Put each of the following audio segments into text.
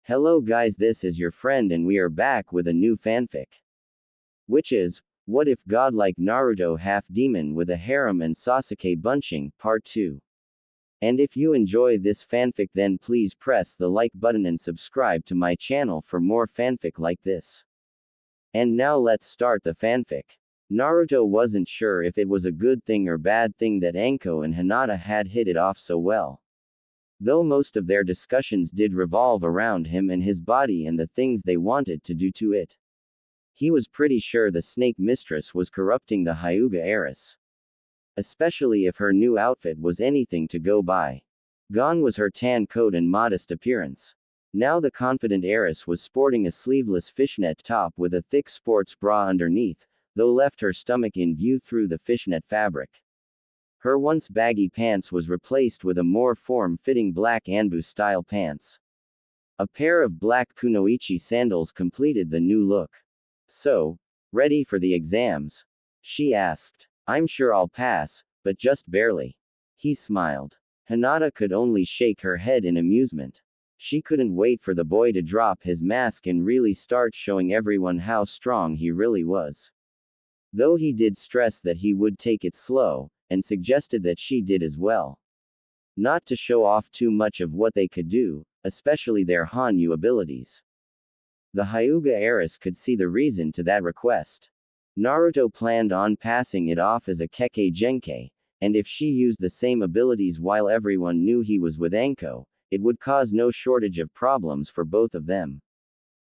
Hello guys, this is your friend and we are back with a new fanfic. Which is, What If Godlike Naruto Half-Demon with a Harem and Sasuke Bunshing, Part 2. And if you enjoy this fanfic then please press the like button and subscribe to my channel for more fanfic like this. And now let's start the fanfic. Naruto wasn't sure if it was a good thing or bad thing that Anko and Hinata had hit it off so well. Though most of their discussions did revolve around him and his body and the things they wanted to do to it. He was pretty sure the snake mistress was corrupting the Hyuga heiress. Especially if her new outfit was anything to go by. Gone was her tan coat and modest appearance. Now the confident heiress was sporting a sleeveless fishnet top with a thick sports bra underneath, though left her stomach in view through the fishnet fabric. Her once baggy pants was replaced with a more form-fitting black Anbu-style pants. A pair of black kunoichi sandals completed the new look. So, ready for the exams? She asked. I'm sure I'll pass, but just barely. He smiled. Hinata could only shake her head in amusement. She couldn't wait for the boy to drop his mask and really start showing everyone how strong he really was. Though he did stress that he would take it slow, and suggested that she did as well. Not to show off too much of what they could do, especially their Hanyu abilities. The Hyuga heiress could see the reason to that request. Naruto planned on passing it off as a Kekkei Genkei, and if she used the same abilities while everyone knew he was with Anko, it would cause no shortage of problems for both of them.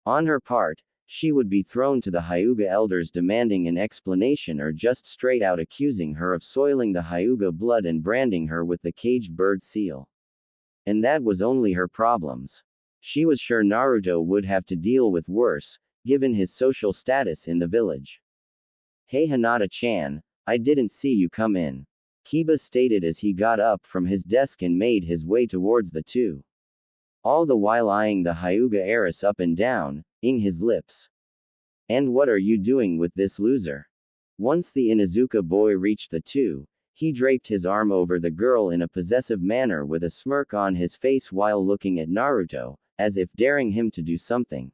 On her part, she would be thrown to the Hyuga elders demanding an explanation or just straight out accusing her of soiling the Hyuga blood and branding her with the caged bird seal. And that was only her problems. She was sure Naruto would have to deal with worse, given his social status in the village. Hey Hinata-chan, I didn't see you come in. Kiba stated as he got up from his desk and made his way towards the two. All the while eyeing the Hyuga heiress up and down, ing his lips. And what are you doing with this loser? Once the Inuzuka boy reached the two, he draped his arm over the girl in a possessive manner with a smirk on his face while looking at Naruto, as if daring him to do something.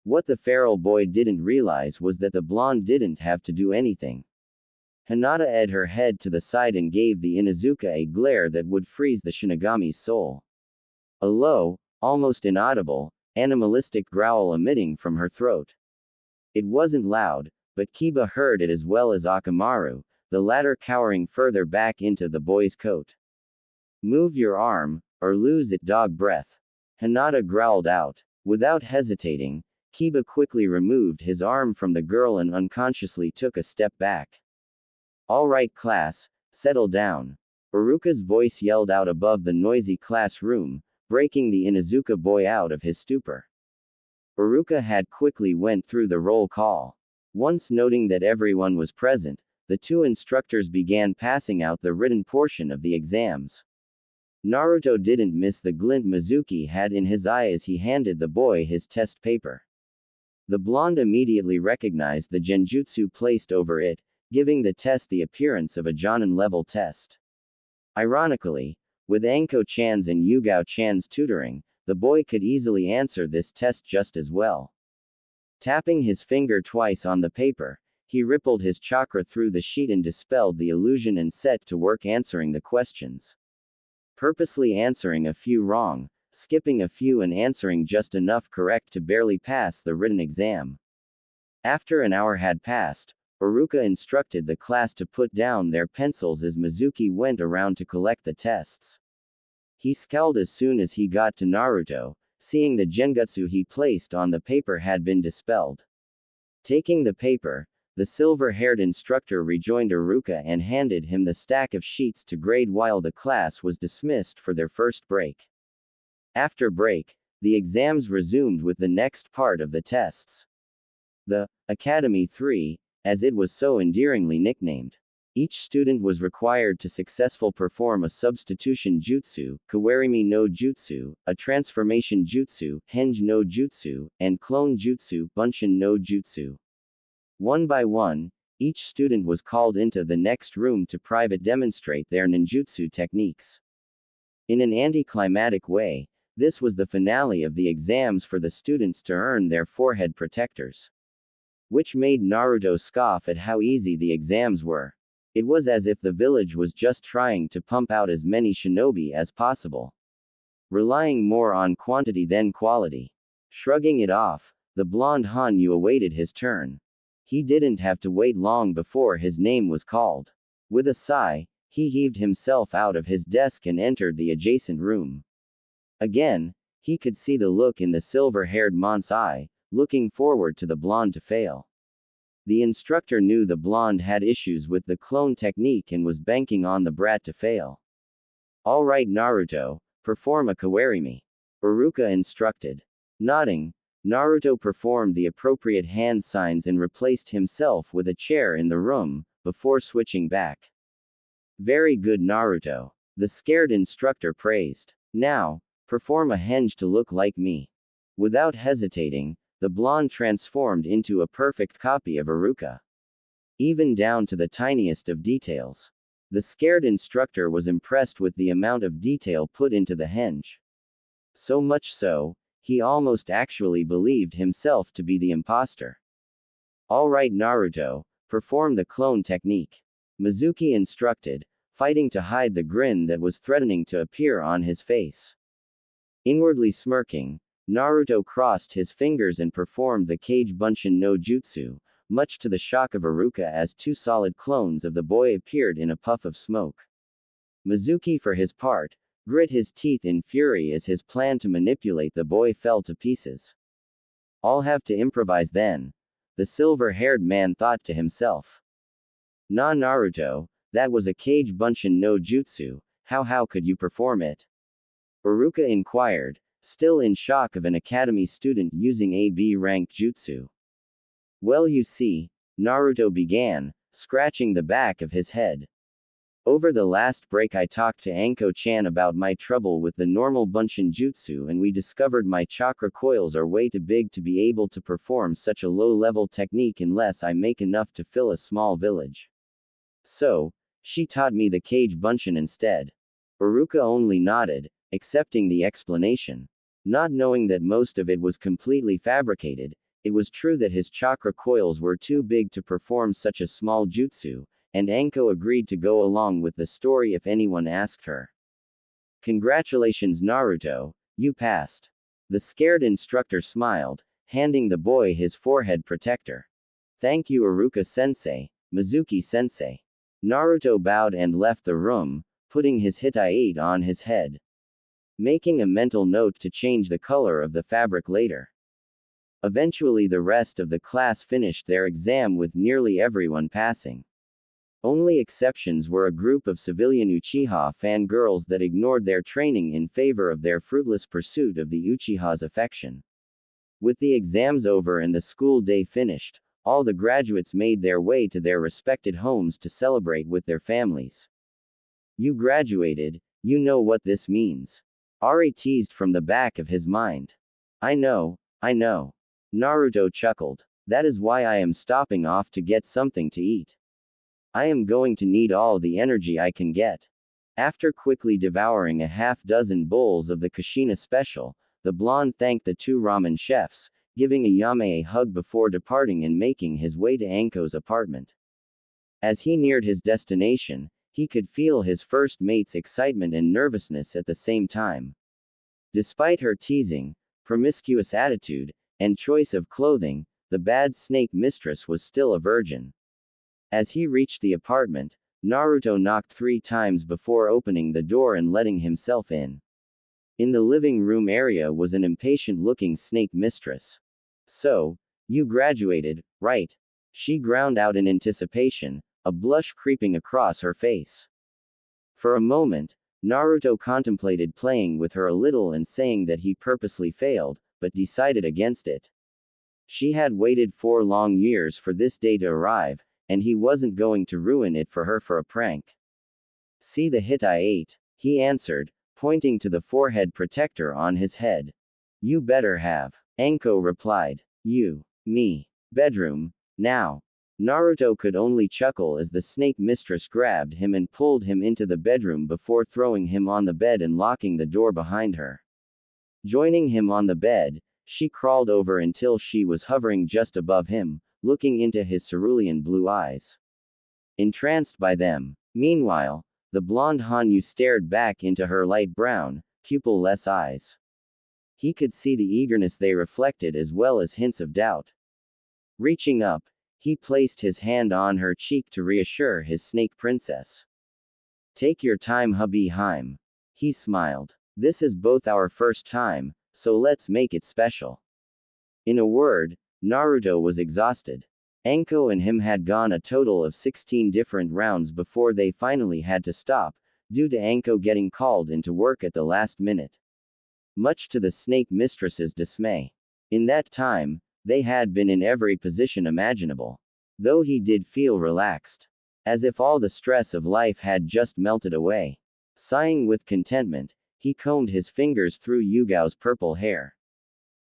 What the feral boy didn't realize was that the blonde didn't have to do anything. Hinata edged her head to the side and gave the Inuzuka a glare that would freeze the Shinigami's soul. A low, almost inaudible, animalistic growl emitting from her throat. It wasn't loud, but Kiba heard it as well as Akamaru, the latter cowering further back into the boy's coat. Move your arm, or lose it, dog breath. Hinata growled out. Without hesitating, Kiba quickly removed his arm from the girl and unconsciously took a step back. All right class, settle down. Uruka's voice yelled out above the noisy classroom, breaking the Inuzuka boy out of his stupor. Uruka had quickly went through the roll call. Once noting that everyone was present, the two instructors began passing out the written portion of the exams. Naruto didn't miss the glint Mizuki had in his eye as he handed the boy his test paper. The blonde immediately recognized the genjutsu placed over it, giving the test the appearance of a Jonin-level test. Ironically, with Anko-chan's and Yugao-chan's tutoring, the boy could easily answer this test just as well. Tapping his finger twice on the paper, he rippled his chakra through the sheet and dispelled the illusion and set to work answering the questions. Purposely answering a few wrong, skipping a few and answering just enough correct to barely pass the written exam. After an hour had passed, Uruka instructed the class to put down their pencils as Mizuki went around to collect the tests. He scowled as soon as he got to Naruto, seeing the genjutsu he placed on the paper had been dispelled. Taking the paper, the silver-haired instructor rejoined Uruka and handed him the stack of sheets to grade while the class was dismissed for their first break. After break, the exams resumed with the next part of the tests. The Academy 3, as it was so endearingly nicknamed. Each student was required to successfully perform a substitution jutsu, kawarimi no jutsu, a transformation jutsu, henge no jutsu, and clone jutsu, bunshin no jutsu. One by one, each student was called into the next room to private demonstrate their ninjutsu techniques. In an anticlimactic way, This was the finale of the exams for the students to earn their forehead protectors. Which made Naruto scoff at how easy the exams were. It was as if the village was just trying to pump out as many shinobi as possible, relying more on quantity than quality. Shrugging it off, the blonde Hanyu awaited his turn. He didn't have to wait long before his name was called. With a sigh, he heaved himself out of his desk and entered the adjacent room. Again, he could see the look in the silver-haired mont's eye, looking forward to the blonde to fail. The instructor knew the blonde had issues with the clone technique and was banking on the brat to fail. All right, Naruto, perform a kawarimi. Iruka instructed. Nodding, Naruto performed the appropriate hand signs and replaced himself with a chair in the room, before switching back. Very good, Naruto. The scared instructor praised. Now, perform a henge to look like me. Without hesitating, the blonde transformed into a perfect copy of Iruka. Even down to the tiniest of details. The scared instructor was impressed with the amount of detail put into the henge. So much so, he almost actually believed himself to be the imposter. All right, Naruto, perform the clone technique. Mizuki instructed, fighting to hide the grin that was threatening to appear on his face. Inwardly smirking, Naruto crossed his fingers and performed the Kage Bunshin no Jutsu, much to the shock of Iruka as two solid clones of the boy appeared in a puff of smoke. Mizuki, for his part, grit his teeth in fury as his plan to manipulate the boy fell to pieces. I'll have to improvise then, the silver-haired man thought to himself. Nah, Naruto, that was a Kage Bunshin no Jutsu, how could you perform it? Iruka inquired, still in shock of an academy student using a B-rank jutsu. Well, you see, Naruto began, scratching the back of his head. Over the last break I talked to Anko-chan about my trouble with the normal Bunshin jutsu and we discovered my chakra coils are way too big to be able to perform such a low-level technique unless I make enough to fill a small village. So, she taught me the Kage Bunshin instead. Iruka only nodded, accepting the explanation. Not knowing that most of it was completely fabricated, it was true that his chakra coils were too big to perform such a small jutsu, and Anko agreed to go along with the story if anyone asked her. Congratulations, Naruto, you passed. The scared instructor smiled, handing the boy his forehead protector. Thank you, Iruka-sensei, Mizuki-sensei. Naruto bowed and left the room, putting his hitai on his head, making a mental note to change the color of the fabric later. Eventually the rest of the class finished their exam with nearly everyone passing. Only exceptions were a group of civilian Uchiha fangirls that ignored their training in favor of their fruitless pursuit of the Uchiha's affection. With the exams over and the school day finished, all the graduates made their way to their respected homes to celebrate with their families. You graduated, you know what this means. Ari teased from the back of his mind. I know. Naruto chuckled. That is why I am stopping off to get something to eat. I am going to need all the energy I can get. After quickly devouring a half-dozen bowls of the Kushina special, the blonde thanked the two ramen chefs, giving Ayame a hug before departing and making his way to Anko's apartment. As he neared his destination, he could feel his first mate's excitement and nervousness at the same time. Despite her teasing, promiscuous attitude, and choice of clothing, the bad snake mistress was still a virgin. As he reached the apartment, Naruto knocked 3 times before opening the door and letting himself in. In the living room area was an impatient-looking snake mistress. So, you graduated, right? She ground out in anticipation, a blush creeping across her face. For a moment, Naruto contemplated playing with her a little and saying that he purposely failed, but decided against it. She had waited 4 long years for this day to arrive, and he wasn't going to ruin it for her for a prank. See the hit I ate, he answered, pointing to the forehead protector on his head. You better have. Anko replied. You. Me. Bedroom. Now. Naruto could only chuckle as the snake mistress grabbed him and pulled him into the bedroom before throwing him on the bed and locking the door behind her. Joining him on the bed, she crawled over until she was hovering just above him, looking into his cerulean blue eyes. Entranced by them. Meanwhile, the blonde Hanyu stared back into her light brown, pupil-less eyes. He could see the eagerness they reflected as well as hints of doubt. Reaching up, he placed his hand on her cheek to reassure his snake princess. Take your time, hubby Haim. He smiled. This is both our first time, so let's make it special. In a word, Naruto was exhausted. Anko and him had gone a total of 16 different rounds before they finally had to stop, due to Anko getting called into work at the last minute. Much to the snake mistress's dismay. In that time, they had been in every position imaginable. Though he did feel relaxed. As if all the stress of life had just melted away. Sighing with contentment, he combed his fingers through Yugao's purple hair.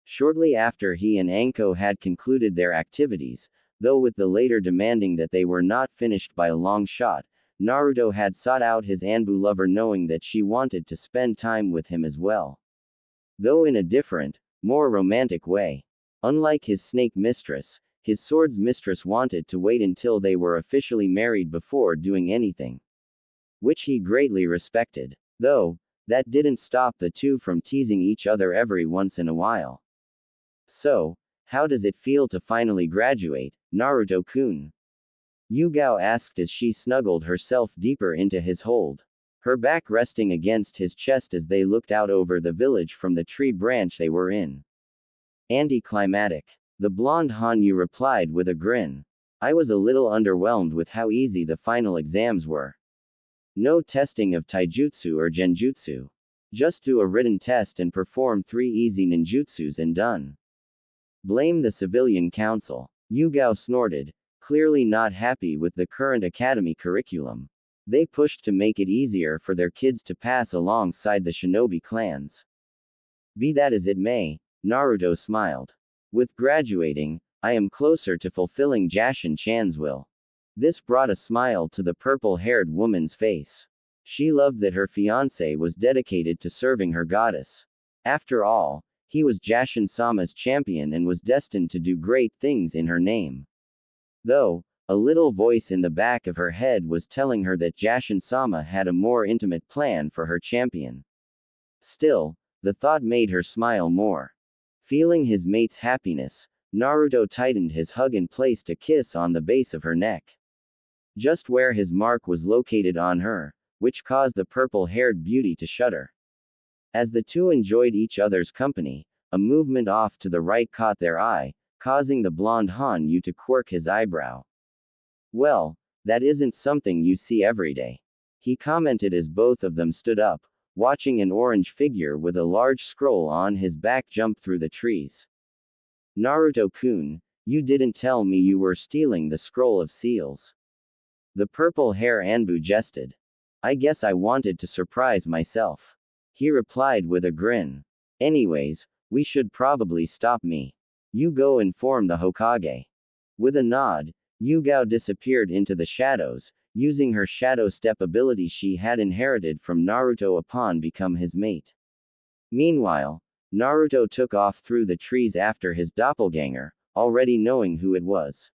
Shortly after he and Anko had concluded their activities, though with the later demanding that they were not finished by a long shot, Naruto had sought out his Anbu lover knowing that she wanted to spend time with him as well. Though in a different, more romantic way. Unlike his snake mistress, his sword's mistress wanted to wait until they were officially married before doing anything. Which he greatly respected. Though, that didn't stop the two from teasing each other every once in a while. So, how does it feel to finally graduate, Naruto-kun? Yugao asked as she snuggled herself deeper into his hold. Her back resting against his chest as they looked out over the village from the tree branch they were in. Anticlimactic. The blonde Hanyu replied with a grin. I was a little underwhelmed with how easy the final exams were. No testing of taijutsu or genjutsu. Just do a written test and perform 3 easy ninjutsus and done. Blame the civilian council. Yugao snorted, clearly not happy with the current academy curriculum. They pushed to make it easier for their kids to pass alongside the shinobi clans. Be that as it may, Naruto smiled. With graduating, I am closer to fulfilling Jashin-chan's will. This brought a smile to the purple-haired woman's face. She loved that her fiancé was dedicated to serving her goddess. After all, he was Jashin-sama's champion and was destined to do great things in her name. Though, a little voice in the back of her head was telling her that Jashin-sama had a more intimate plan for her champion. Still, the thought made her smile more. Feeling his mate's happiness, Naruto tightened his hug and placed a kiss on the base of her neck. Just where his mark was located on her, which caused the purple-haired beauty to shudder. As the two enjoyed each other's company, a movement off to the right caught their eye, causing the blonde Hanyu to quirk his eyebrow. Well, that isn't something you see every day. He commented as both of them stood up, watching an orange figure with a large scroll on his back jump through the trees. Naruto-kun, you didn't tell me you were stealing the scroll of seals. The purple hair Anbu jested. I guess I wanted to surprise myself. He replied with a grin. Anyways, we should probably stop me. You go inform the Hokage. With a nod, Yugao disappeared into the shadows, using her shadow step ability she had inherited from Naruto upon become his mate. Meanwhile, Naruto took off through the trees after his doppelganger, already knowing who it was.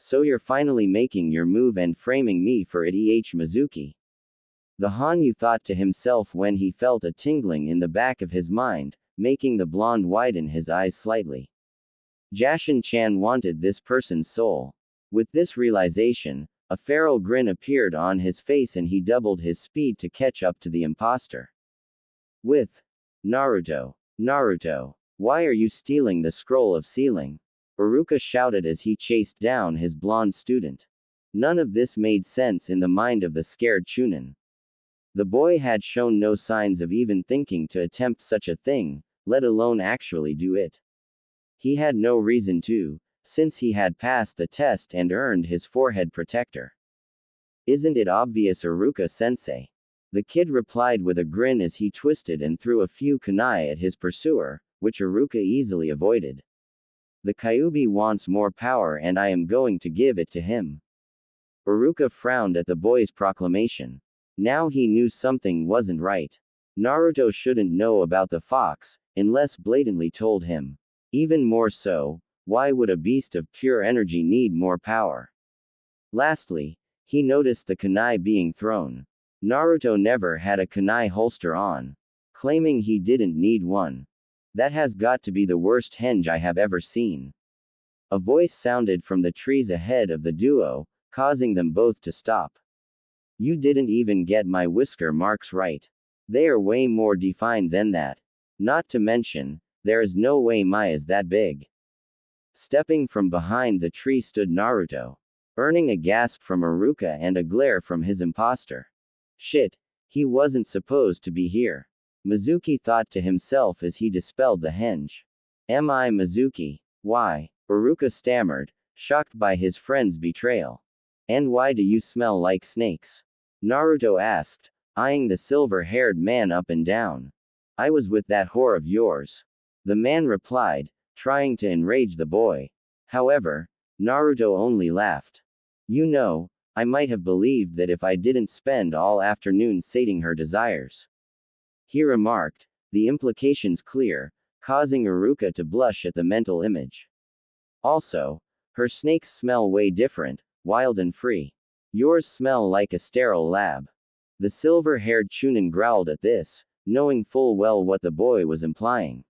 So you're finally making your move and framing me for it, Mizuki. The Hanyu thought to himself when he felt a tingling in the back of his mind, making the blonde widen his eyes slightly. Jashin-chan wanted this person's soul. With this realization, a feral grin appeared on his face and he doubled his speed to catch up to the imposter. With Naruto, Naruto, why are you stealing the scroll of sealing? Iruka shouted as he chased down his blonde student. None of this made sense in the mind of the scared Chunin. The boy had shown no signs of even thinking to attempt such a thing, let alone actually do it. He had no reason to, since he had passed the test and earned his forehead protector. Isn't it obvious, Iruka-sensei? The kid replied with a grin as he twisted and threw a few kunai at his pursuer, which Iruka easily avoided. The Kyuubi wants more power and I am going to give it to him. Iruka frowned at the boy's proclamation. Now he knew something wasn't right. Naruto shouldn't know about the fox, unless blatantly told him. Even more so, why would a beast of pure energy need more power? Lastly, he noticed the kunai being thrown. Naruto never had a kunai holster on, claiming he didn't need one. That has got to be the worst henge I have ever seen. A voice sounded from the trees ahead of the duo, causing them both to stop. You didn't even get my whisker marks right. They are way more defined than that. Not to mention, there is no way my is that big. Stepping from behind the tree stood Naruto, earning a gasp from Iruka and a glare from his imposter. Shit, he wasn't supposed to be here. Mizuki thought to himself as he dispelled the henge. Am I Mizuki? Why? Iruka stammered, shocked by his friend's betrayal. And why do you smell like snakes? Naruto asked, eyeing the silver-haired man up and down. I was with that whore of yours. The man replied, trying to enrage the boy. However, Naruto only laughed. You know, I might have believed that if I didn't spend all afternoon sating her desires. He remarked, the implications clear, causing Iruka to blush at the mental image. Also, her snakes smell way different, wild and free. Yours smell like a sterile lab. The silver-haired Chunin growled at this, knowing full well what the boy was implying.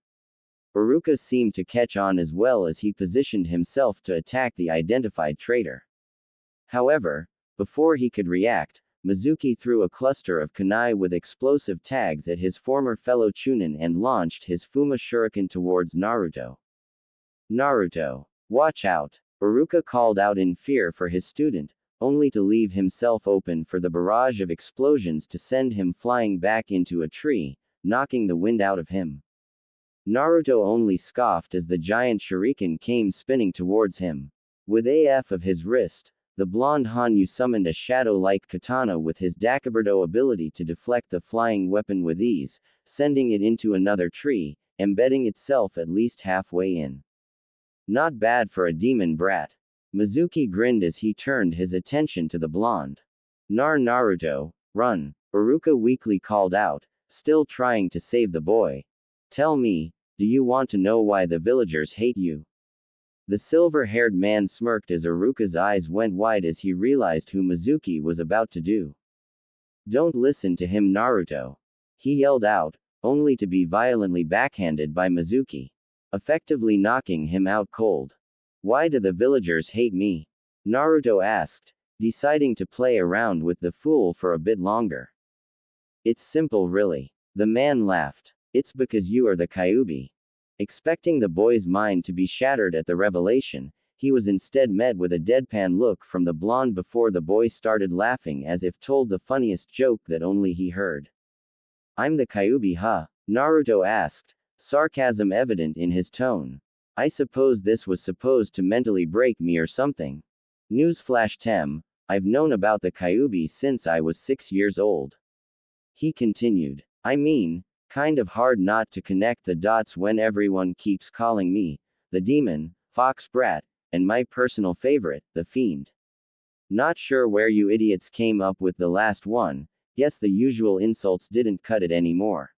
Iruka seemed to catch on as well as he positioned himself to attack the identified traitor. However, before he could react, Mizuki threw a cluster of kunai with explosive tags at his former fellow Chunin and launched his Fuma Shuriken towards Naruto. Naruto, watch out! Iruka called out in fear for his student, only to leave himself open for the barrage of explosions to send him flying back into a tree, knocking the wind out of him. Naruto only scoffed as the giant shuriken came spinning towards him. With AF of his wrist, the blonde Hanyu summoned a shadow-like katana with his Dakiburdo ability to deflect the flying weapon with ease, sending it into another tree, embedding itself at least halfway in. Not bad for a demon brat. Mizuki grinned as he turned his attention to the blonde. Naruto, run, Iruka weakly called out, still trying to save the boy. Tell me, do you want to know why the villagers hate you? The silver-haired man smirked as Iruka's eyes went wide as he realized who Mizuki was about to do. Don't listen to him, Naruto. He yelled out, only to be violently backhanded by Mizuki, effectively knocking him out cold. Why do the villagers hate me? Naruto asked, deciding to play around with the fool for a bit longer. It's simple really. The man laughed. It's because you are the Kyuubi. Expecting the boy's mind to be shattered at the revelation, he was instead met with a deadpan look from the blonde before the boy started laughing as if told the funniest joke that only he heard. I'm the Kyuubi, huh? Naruto asked, sarcasm evident in his tone. I suppose this was supposed to mentally break me or something. Newsflash Tem, I've known about the Kyuubi since I was 6 years old. He continued. I mean, kind of hard not to connect the dots when everyone keeps calling me, the demon, fox brat, and my personal favorite, the fiend. Not sure where you idiots came up with the last one, guess the usual insults didn't cut it anymore.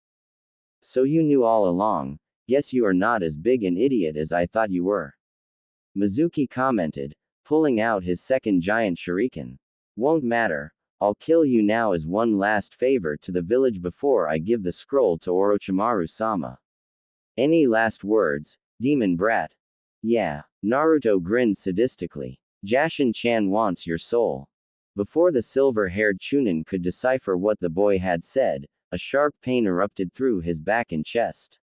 So you knew all along, guess you are not as big an idiot as I thought you were. Mizuki commented, pulling out his second giant shuriken. Won't matter, I'll kill you now as one last favor to the village before I give the scroll to Orochimaru-sama. Any last words, demon brat? Yeah, Naruto grinned sadistically. Jashin-chan wants your soul. Before the silver-haired Chunin could decipher what the boy had said, a sharp pain erupted through his back and chest.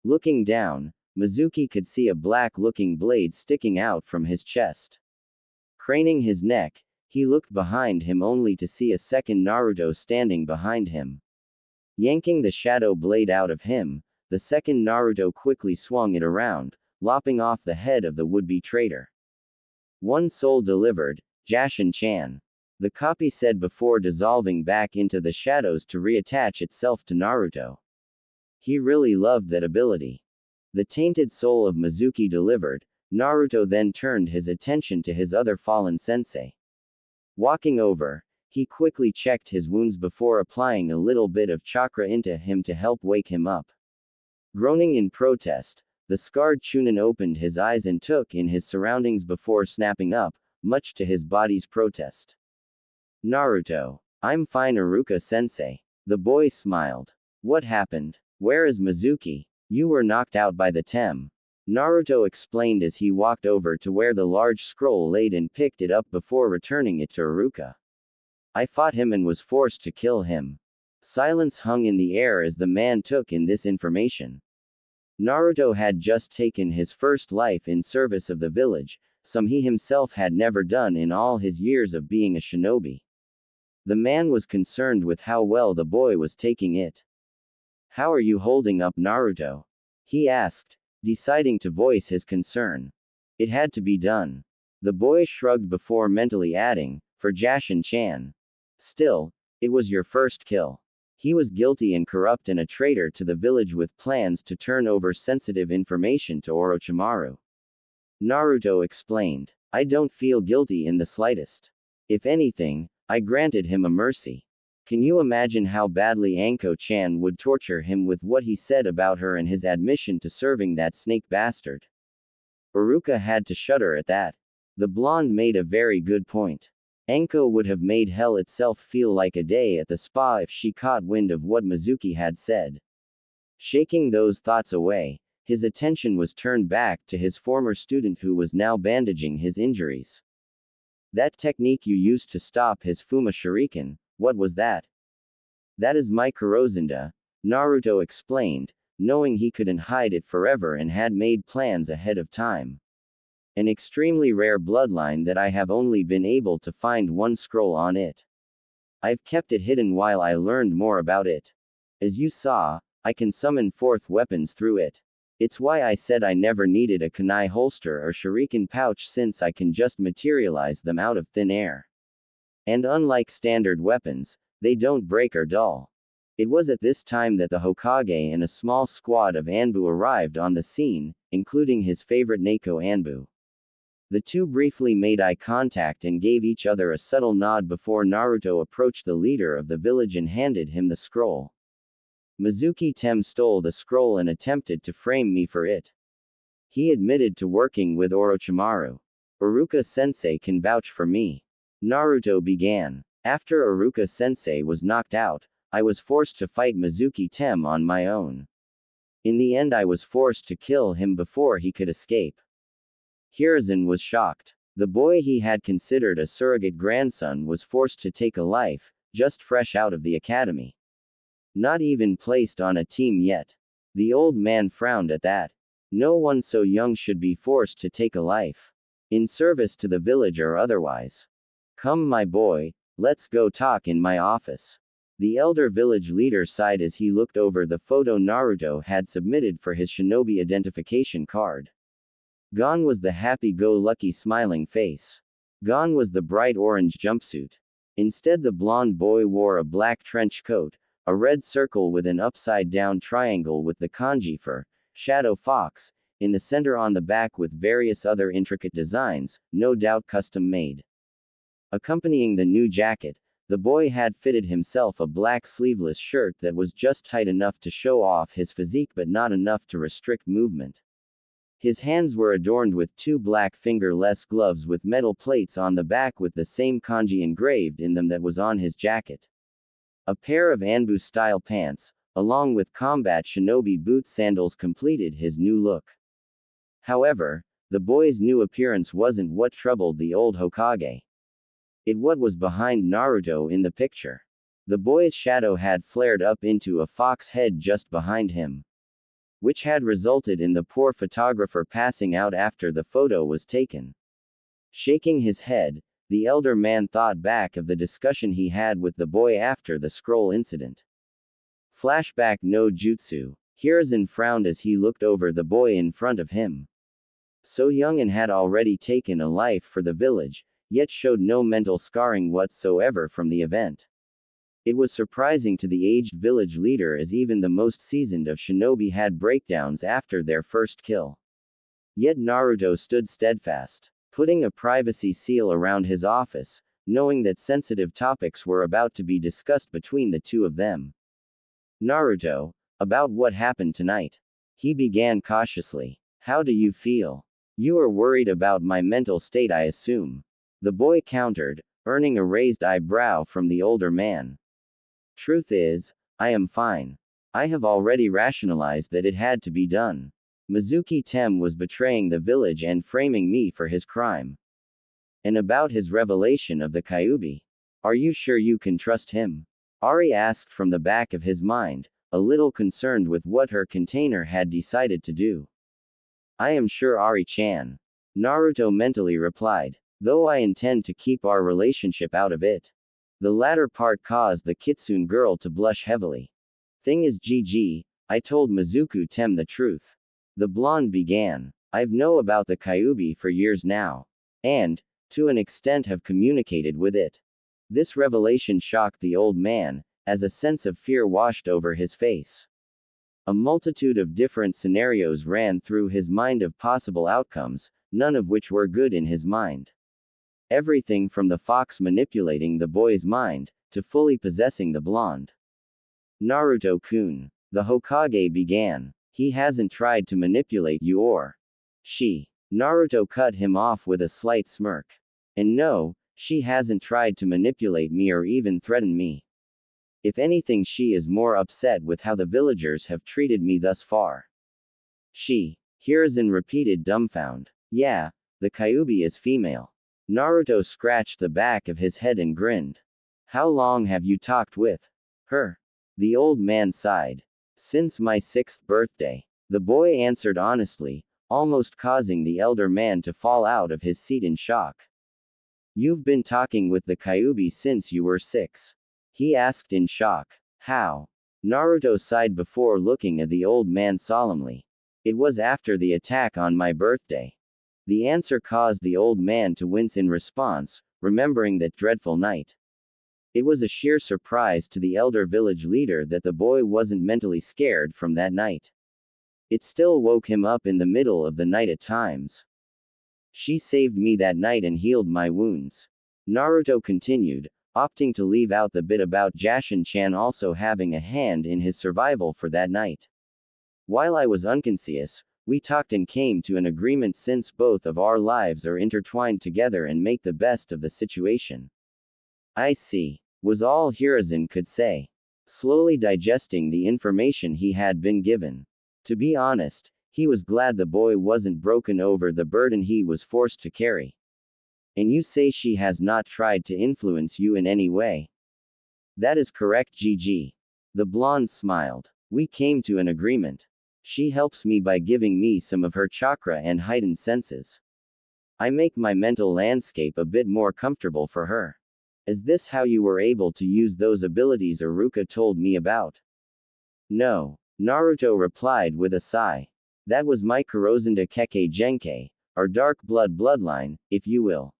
Looking down, Mizuki could see a black-looking blade sticking out from his chest. Craning his neck, he looked behind him only to see a second Naruto standing behind him. Yanking the shadow blade out of him, the second Naruto quickly swung it around, lopping off the head of the would-be traitor. One soul delivered, Jashin-chan. The copy said before dissolving back into the shadows to reattach itself to Naruto. He really loved that ability. The tainted soul of Mizuki delivered, Naruto then turned his attention to his other fallen sensei. Walking over, He quickly checked his wounds before applying a little bit of chakra into him to help wake him up. Groaning in protest, the scarred Chunin opened his eyes and took in his surroundings before snapping up, much to his body's protest. Naruto. I'm fine, Iruka-sensei. The boy smiled. What happened? Where is Mizuki? You were knocked out by the tem. Naruto explained as he walked over to where the large scroll laid and picked it up before returning it to Iruka. I fought him and was forced to kill him. Silence hung in the air as the man took in this information. Naruto had just taken his first life in service of the village, some he himself had never done in all his years of being a shinobi. The man was concerned with how well the boy was taking it. How are you holding up, Naruto? He asked, deciding to voice his concern. It had to be done. The boy shrugged before mentally adding, for Jashin-chan. Still, it was your first kill. He was guilty and corrupt and a traitor to the village with plans to turn over sensitive information to Orochimaru. Naruto explained. I don't feel guilty in the slightest. If anything, I granted him a mercy. Can you imagine how badly Anko-chan would torture him with what he said about her and his admission to serving that snake bastard? Iruka had to shudder at that. The blonde made a very good point. Anko would have made hell itself feel like a day at the spa if she caught wind of what Mizuki had said. Shaking those thoughts away, his attention was turned back to his former student who was now bandaging his injuries. That technique you used to stop his Fuma Shuriken, what was that? That is my Kurozinda, Naruto explained, knowing he couldn't hide it forever and had made plans ahead of time. An extremely rare bloodline that I have only been able to find one scroll on it. I've kept it hidden while I learned more about it. As you saw, I can summon forth weapons through it. It's why I said I never needed a kunai holster or shuriken pouch since I can just materialize them out of thin air. And unlike standard weapons, they don't break or dull. It was at this time that the Hokage and a small squad of Anbu arrived on the scene, including his favorite Neko Anbu. The two briefly made eye contact and gave each other a subtle nod before Naruto approached the leader of the village and handed him the scroll. Mizuki Tem stole the scroll and attempted to frame me for it. He admitted to working with Orochimaru. Iruka-sensei can vouch for me. Naruto began. After Iruka-sensei was knocked out, I was forced to fight Mizuki Tem on my own. In the end I was forced to kill him before he could escape. Hiruzen was shocked. The boy he had considered a surrogate grandson was forced to take a life, just fresh out of the academy. Not even placed on a team yet. The old man frowned at that. No one so young should be forced to take a life. In service to the village or otherwise. Come my boy, let's go talk in my office. The elder village leader sighed as he looked over the photo Naruto had submitted for his shinobi identification card. Gone was the happy-go-lucky smiling face. Gone was the bright orange jumpsuit. Instead the blonde boy wore a black trench coat, a red circle with an upside-down triangle with the kanji for Shadow Fox in the center on the back with various other intricate designs, no doubt custom-made. Accompanying the new jacket, the boy had fitted himself a black sleeveless shirt that was just tight enough to show off his physique but not enough to restrict movement. His hands were adorned with two black fingerless gloves with metal plates on the back with the same kanji engraved in them that was on his jacket. A pair of Anbu-style pants, along with combat shinobi boot sandals completed his new look. However, the boy's new appearance wasn't what troubled the old Hokage. It what was behind Naruto in the picture. The boy's shadow had flared up into a fox head just behind him, which had resulted in the poor photographer passing out after the photo was taken. Shaking his head, the elder man thought back of the discussion he had with the boy after the scroll incident. Flashback no jutsu. Hiruzen frowned as he looked over the boy in front of him. So young and had already taken a life for the village, yet showed no mental scarring whatsoever from the event. It was surprising to the aged village leader as even the most seasoned of shinobi had breakdowns after their first kill. Yet Naruto stood steadfast. Putting a privacy seal around his office, knowing that sensitive topics were about to be discussed between the two of them. Naruto, about what happened tonight. He began cautiously. How do you feel? You are worried about my mental state, I assume. The boy countered, earning a raised eyebrow from the older man. Truth is, I am fine. I have already rationalized that it had to be done. Mizuki Tem was betraying the village and framing me for his crime. And about his revelation of the Kyuubi. Are you sure you can trust him? Ari asked from the back of his mind, a little concerned with what her container had decided to do. I am sure, Ari-chan. Naruto mentally replied, though I intend to keep our relationship out of it. The latter part caused the Kitsune girl to blush heavily. Thing is, GG, I told Mizuku Tem the truth. The blonde began. I've know about the Kyuubi for years now. And, to an extent, have communicated with it. This revelation shocked the old man, as a sense of fear washed over his face. A multitude of different scenarios ran through his mind of possible outcomes, none of which were good in his mind. Everything from the fox manipulating the boy's mind, to fully possessing the blonde. Naruto-kun. The Hokage began. He hasn't tried to manipulate you or she. Naruto cut him off with a slight smirk. And no, she hasn't tried to manipulate me or even threaten me. If anything, she is more upset with how the villagers have treated me thus far. She. Hiruzen repeated, dumbfounded. Yeah, the Kyuubi is female. Naruto scratched the back of his head and grinned. How long have you talked with her? The old man sighed. Since my 6th birthday. The boy answered honestly, almost causing the elder man to fall out of his seat in shock. You've been talking with the Kyuubi since you were 6? He asked in shock. How? Naruto sighed before looking at the old man solemnly. It was after the attack on my birthday. The answer caused the old man to wince in response, remembering that dreadful night. It was a sheer surprise to the elder village leader that the boy wasn't mentally scared from that night. It still woke him up in the middle of the night at times. She saved me that night and healed my wounds. Naruto continued, opting to leave out the bit about Jashin-chan also having a hand in his survival for that night. While I was unconscious, we talked and came to an agreement since both of our lives are intertwined together and make the best of the situation. I see, was all Hiruzen could say. Slowly digesting the information he had been given. To be honest, he was glad the boy wasn't broken over the burden he was forced to carry. And you say she has not tried to influence you in any way? That is correct, GG. The blonde smiled. We came to an agreement. She helps me by giving me some of her chakra and heightened senses. I make my mental landscape a bit more comfortable for her. Is this how you were able to use those abilities Iruka told me about? No. Naruto replied with a sigh. That was my Kurosunda Kekkei Genkei, or dark blood bloodline, if you will.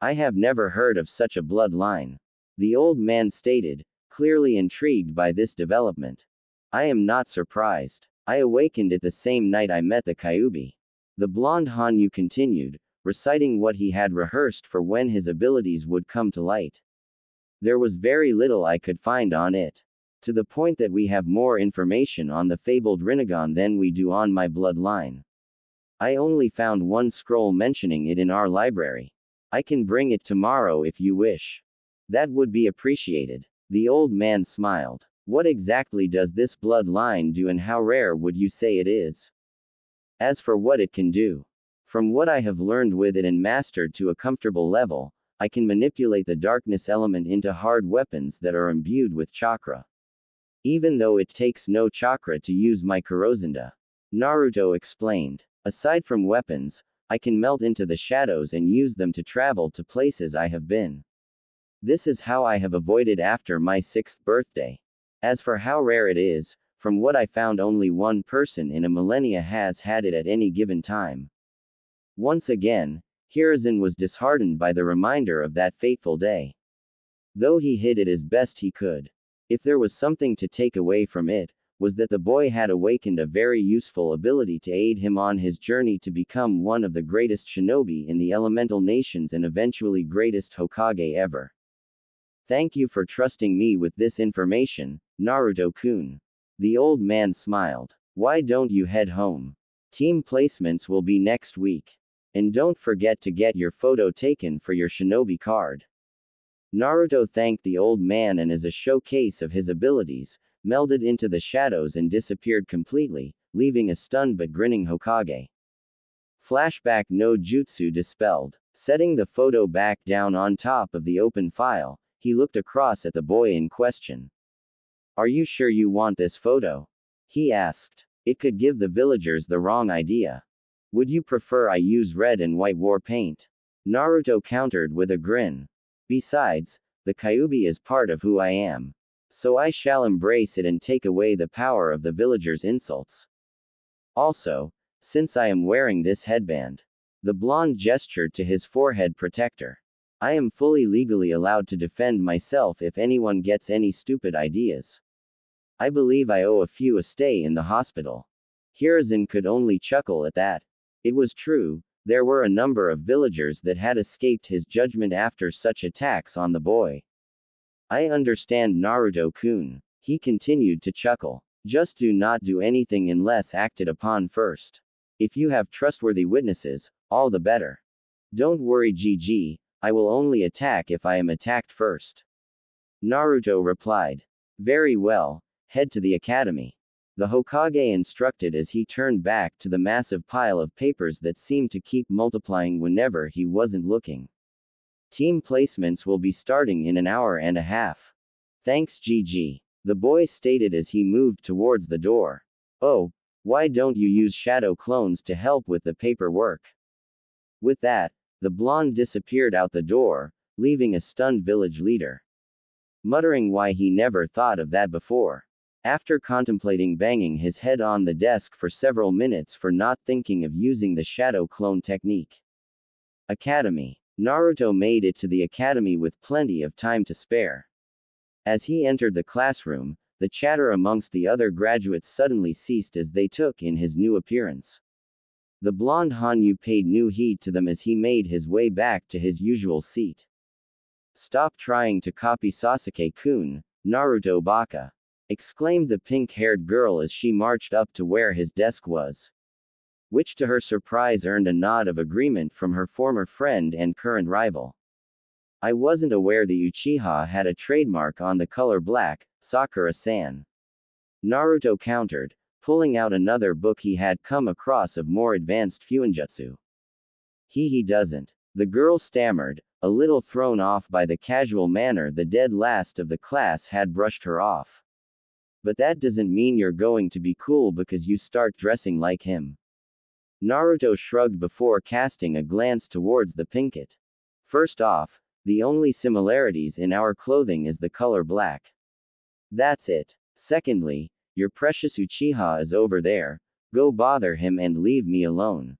I have never heard of such a bloodline. The old man stated, clearly intrigued by this development. I am not surprised. I awakened it the same night I met the Kyuubi. The blonde Hanyu continued, reciting what he had rehearsed for when his abilities would come to light. There was very little I could find on it. To the point that we have more information on the fabled Rinnegan than we do on my bloodline. I only found one scroll mentioning it in our library. I can bring it tomorrow if you wish. That would be appreciated. The old man smiled. What exactly does this bloodline do and how rare would you say it is? As for what it can do, from what I have learned with it and mastered to a comfortable level, I can manipulate the darkness element into hard weapons that are imbued with chakra. Even though it takes no chakra to use my Kurosunda. Naruto explained. Aside from weapons, I can melt into the shadows and use them to travel to places I have been. This is how I have avoided after my 6th birthday. As for how rare it is, from what I found only one person in a millennia has had it at any given time. Once again, Hiruzen was disheartened by the reminder of that fateful day. Though he hid it as best he could. If there was something to take away from it, was that the boy had awakened a very useful ability to aid him on his journey to become one of the greatest shinobi in the elemental nations and eventually greatest Hokage ever. Thank you for trusting me with this information, Naruto-kun. The old man smiled. Why don't you head home? Team placements will be next week. And don't forget to get your photo taken for your shinobi card. Naruto thanked the old man and as a showcase of his abilities, melded into the shadows and disappeared completely, leaving a stunned but grinning Hokage. Flashback no jutsu dispelled. Setting the photo back down on top of the open file, he looked across at the boy in question. Are you sure you want this photo? He asked. It could give the villagers the wrong idea. Would you prefer I use red and white war paint? Naruto countered with a grin. Besides, the Kyuubi is part of who I am. So I shall embrace it and take away the power of the villagers' insults. Also, since I am wearing this headband. The blonde gestured to his forehead protector. I am fully legally allowed to defend myself if anyone gets any stupid ideas. I believe I owe a few a stay in the hospital. Hiruzen could only chuckle at that. It was true, there were a number of villagers that had escaped his judgment after such attacks on the boy. I understand Naruto-kun. He continued to chuckle. Just do not do anything unless acted upon first. If you have trustworthy witnesses, all the better. Don't worry GG, I will only attack if I am attacked first. Naruto replied. Very well, head to the academy. The Hokage instructed as he turned back to the massive pile of papers that seemed to keep multiplying whenever he wasn't looking. Team placements will be starting in an hour and a half. Thanks GG. The boy stated as he moved towards the door. Oh, why don't you use shadow clones to help with the paperwork? With that, the blonde disappeared out the door, leaving a stunned village leader. Muttering why he never thought of that before. After contemplating banging his head on the desk for several minutes for not thinking of using the shadow clone technique. Academy. Naruto made it to the academy with plenty of time to spare. As he entered the classroom, the chatter amongst the other graduates suddenly ceased as they took in his new appearance. The blonde Hanyu paid no heed to them as he made his way back to his usual seat. Stop trying to copy Sasuke-kun, Naruto Baka! Exclaimed the pink-haired girl as she marched up to where his desk was. Which to her surprise earned a nod of agreement from her former friend and current rival. I wasn't aware the Uchiha had a trademark on the color black, Sakura-san. Naruto countered, pulling out another book he had come across of more advanced fuinjutsu. He doesn't. The girl stammered, a little thrown off by the casual manner the dead last of the class had brushed her off. But that doesn't mean you're going to be cool because you start dressing like him. Naruto shrugged before casting a glance towards the pinkett. First off, the only similarities in our clothing is the color black. That's it. Secondly, your precious Uchiha is over there, go bother him and leave me alone.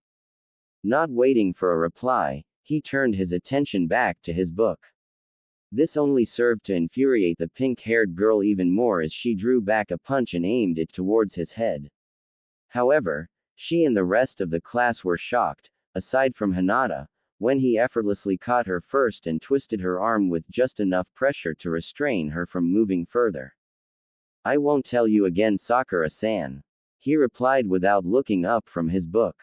Not waiting for a reply, he turned his attention back to his book. This only served to infuriate the pink-haired girl even more as she drew back a punch and aimed it towards his head. However, she and the rest of the class were shocked, aside from Hinata, when he effortlessly caught her first and twisted her arm with just enough pressure to restrain her from moving further. I won't tell you again, Sakura-san. He replied without looking up from his book.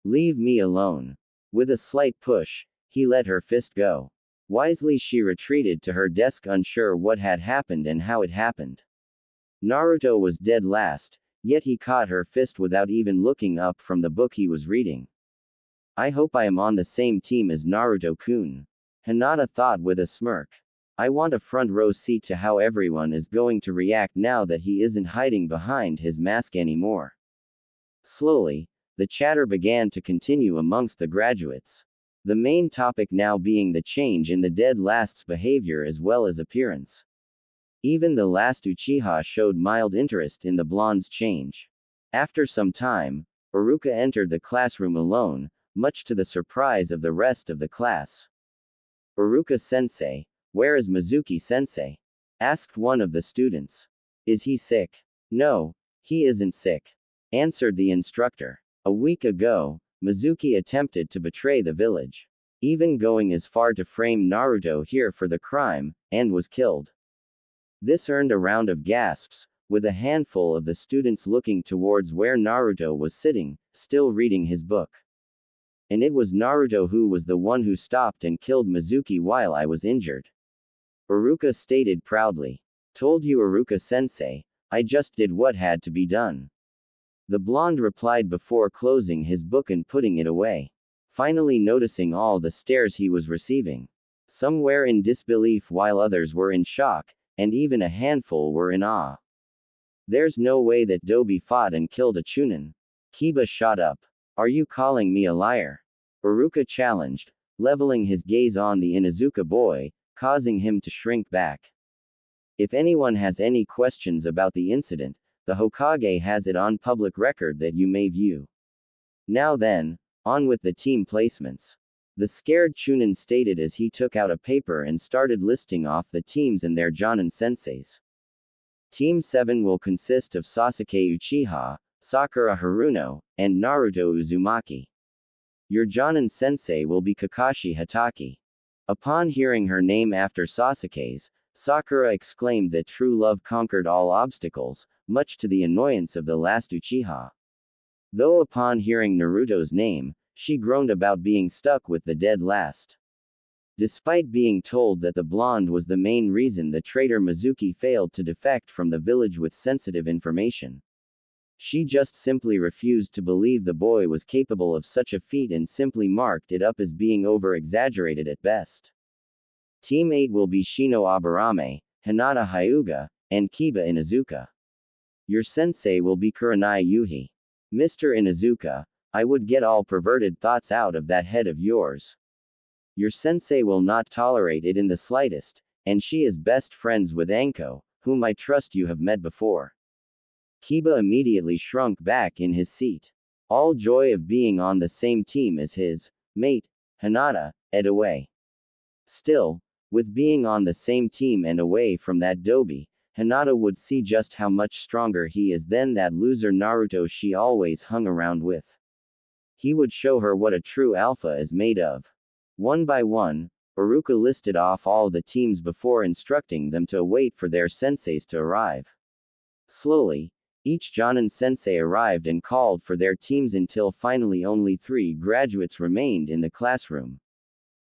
Leave me alone. With a slight push, he let her fist go. Wisely she retreated to her desk unsure what had happened and how it happened. Naruto was dead last, yet he caught her fist without even looking up from the book he was reading. I hope I am on the same team as Naruto-kun. Hinata thought with a smirk. I want a front row seat to how everyone is going to react now that he isn't hiding behind his mask anymore. Slowly, the chatter began to continue amongst the graduates. The main topic now being the change in the dead last's behavior as well as appearance. Even the last Uchiha showed mild interest in the blonde's change. After some time, Iruka entered the classroom alone, much to the surprise of the rest of the class. Iruka-sensei, where is Mizuki-sensei? Asked one of the students. Is he sick? No. He isn't sick, answered the instructor. A week ago, Mizuki attempted to betray the village, even going as far to frame Naruto here for the crime, and was killed. This earned a round of gasps, with a handful of the students looking towards where Naruto was sitting, still reading his book. And it was Naruto who was the one who stopped and killed Mizuki while I was injured. Iruka stated proudly. Told you, Iruka-sensei, I just did what had to be done. The blonde replied before closing his book and putting it away, finally noticing all the stares he was receiving. Some were in disbelief while others were in shock, and even a handful were in awe. There's no way that Dobi fought and killed a Chunin. Kiba shot up. Are you calling me a liar? Iruka challenged, leveling his gaze on the Inuzuka boy, causing him to shrink back. If anyone has any questions about the incident, the Hokage has it on public record that you may view. Now then, on with the team placements. The scared Chunin stated as he took out a paper and started listing off the teams and their Jonin senseis. Team 7 will consist of Sasuke Uchiha, Sakura Haruno, and Naruto Uzumaki. Your Jonin sensei will be Kakashi Hatake. Upon hearing her name after Sasuke's, Sakura exclaimed that true love conquered all obstacles, much to the annoyance of the last Uchiha. Though upon hearing Naruto's name, she groaned about being stuck with the dead last. Despite being told that the blonde was the main reason the traitor Mizuki failed to defect from the village with sensitive information, she just simply refused to believe the boy was capable of such a feat and simply marked it up as being over-exaggerated at best. Team 8 will be Shino Aburame, Hinata Hyuga, and Kiba Inuzuka. Your sensei will be Kurenai Yuhi. Mr. Inuzuka, I would get all perverted thoughts out of that head of yours. Your sensei will not tolerate it in the slightest, and she is best friends with Anko, whom I trust you have met before. Kiba immediately shrunk back in his seat. All joy of being on the same team as his mate, Hinata, ed away. Still, with being on the same team and away from that Dobi, Hinata would see just how much stronger he is than that loser Naruto she always hung around with. He would show her what a true alpha is made of. One by one, Iruka listed off all the teams before instructing them to wait for their senseis to arrive. Slowly, each Jonin sensei arrived and called for their teams until finally only 3 graduates remained in the classroom.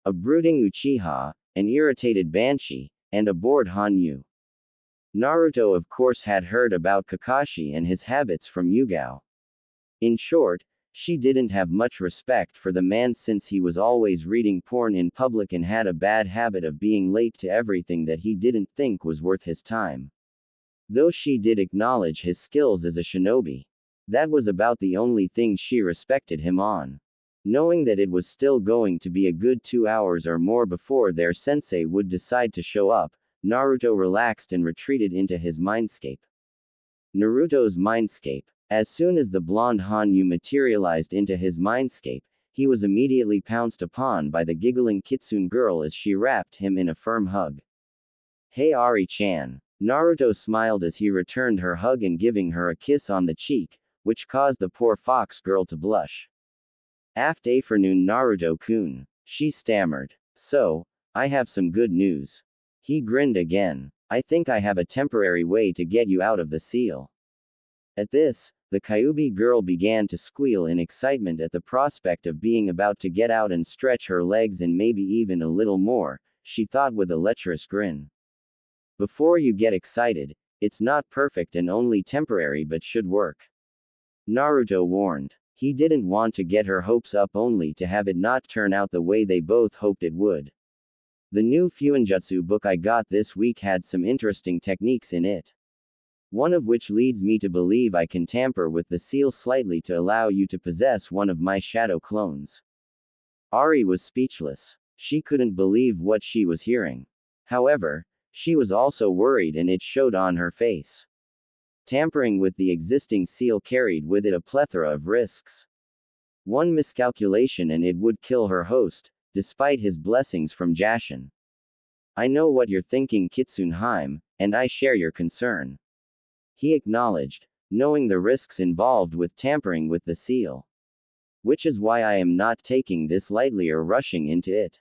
A brooding Uchiha, an irritated Banshee, and a bored Hanyu. Naruto of course had heard about Kakashi and his habits from Yugao. In short, she didn't have much respect for the man since he was always reading porn in public and had a bad habit of being late to everything that he didn't think was worth his time. Though she did acknowledge his skills as a shinobi, that was about the only thing she respected him on. Knowing that it was still going to be a good 2 hours or more before their sensei would decide to show up, Naruto relaxed and retreated into his mindscape. Naruto's mindscape. As soon as the blonde Hanyu materialized into his mindscape, he was immediately pounced upon by the giggling Kitsune girl as she wrapped him in a firm hug. Hey Ari-chan. Naruto smiled as he returned her hug and giving her a kiss on the cheek, which caused the poor fox girl to blush. Afternoon Naruto-kun, she stammered. So, I have some good news. He grinned again. I think I have a temporary way to get you out of the seal. At this, the Kyuubi girl began to squeal in excitement at the prospect of being about to get out and stretch her legs and maybe even a little more, she thought with a lecherous grin. Before you get excited, it's not perfect and only temporary but should work. Naruto warned. He didn't want to get her hopes up only to have it not turn out the way they both hoped it would. The new Fuinjutsu book I got this week had some interesting techniques in it. One of which leads me to believe I can tamper with the seal slightly to allow you to possess one of my shadow clones. Ari was speechless. She couldn't believe what she was hearing. However, she was also worried and it showed on her face. Tampering with the existing seal carried with it a plethora of risks. One miscalculation and it would kill her host, despite his blessings from Jashin. I know what you're thinking, Kitsune Haim, and I share your concern. He acknowledged, knowing the risks involved with tampering with the seal. Which is why I am not taking this lightly or rushing into it.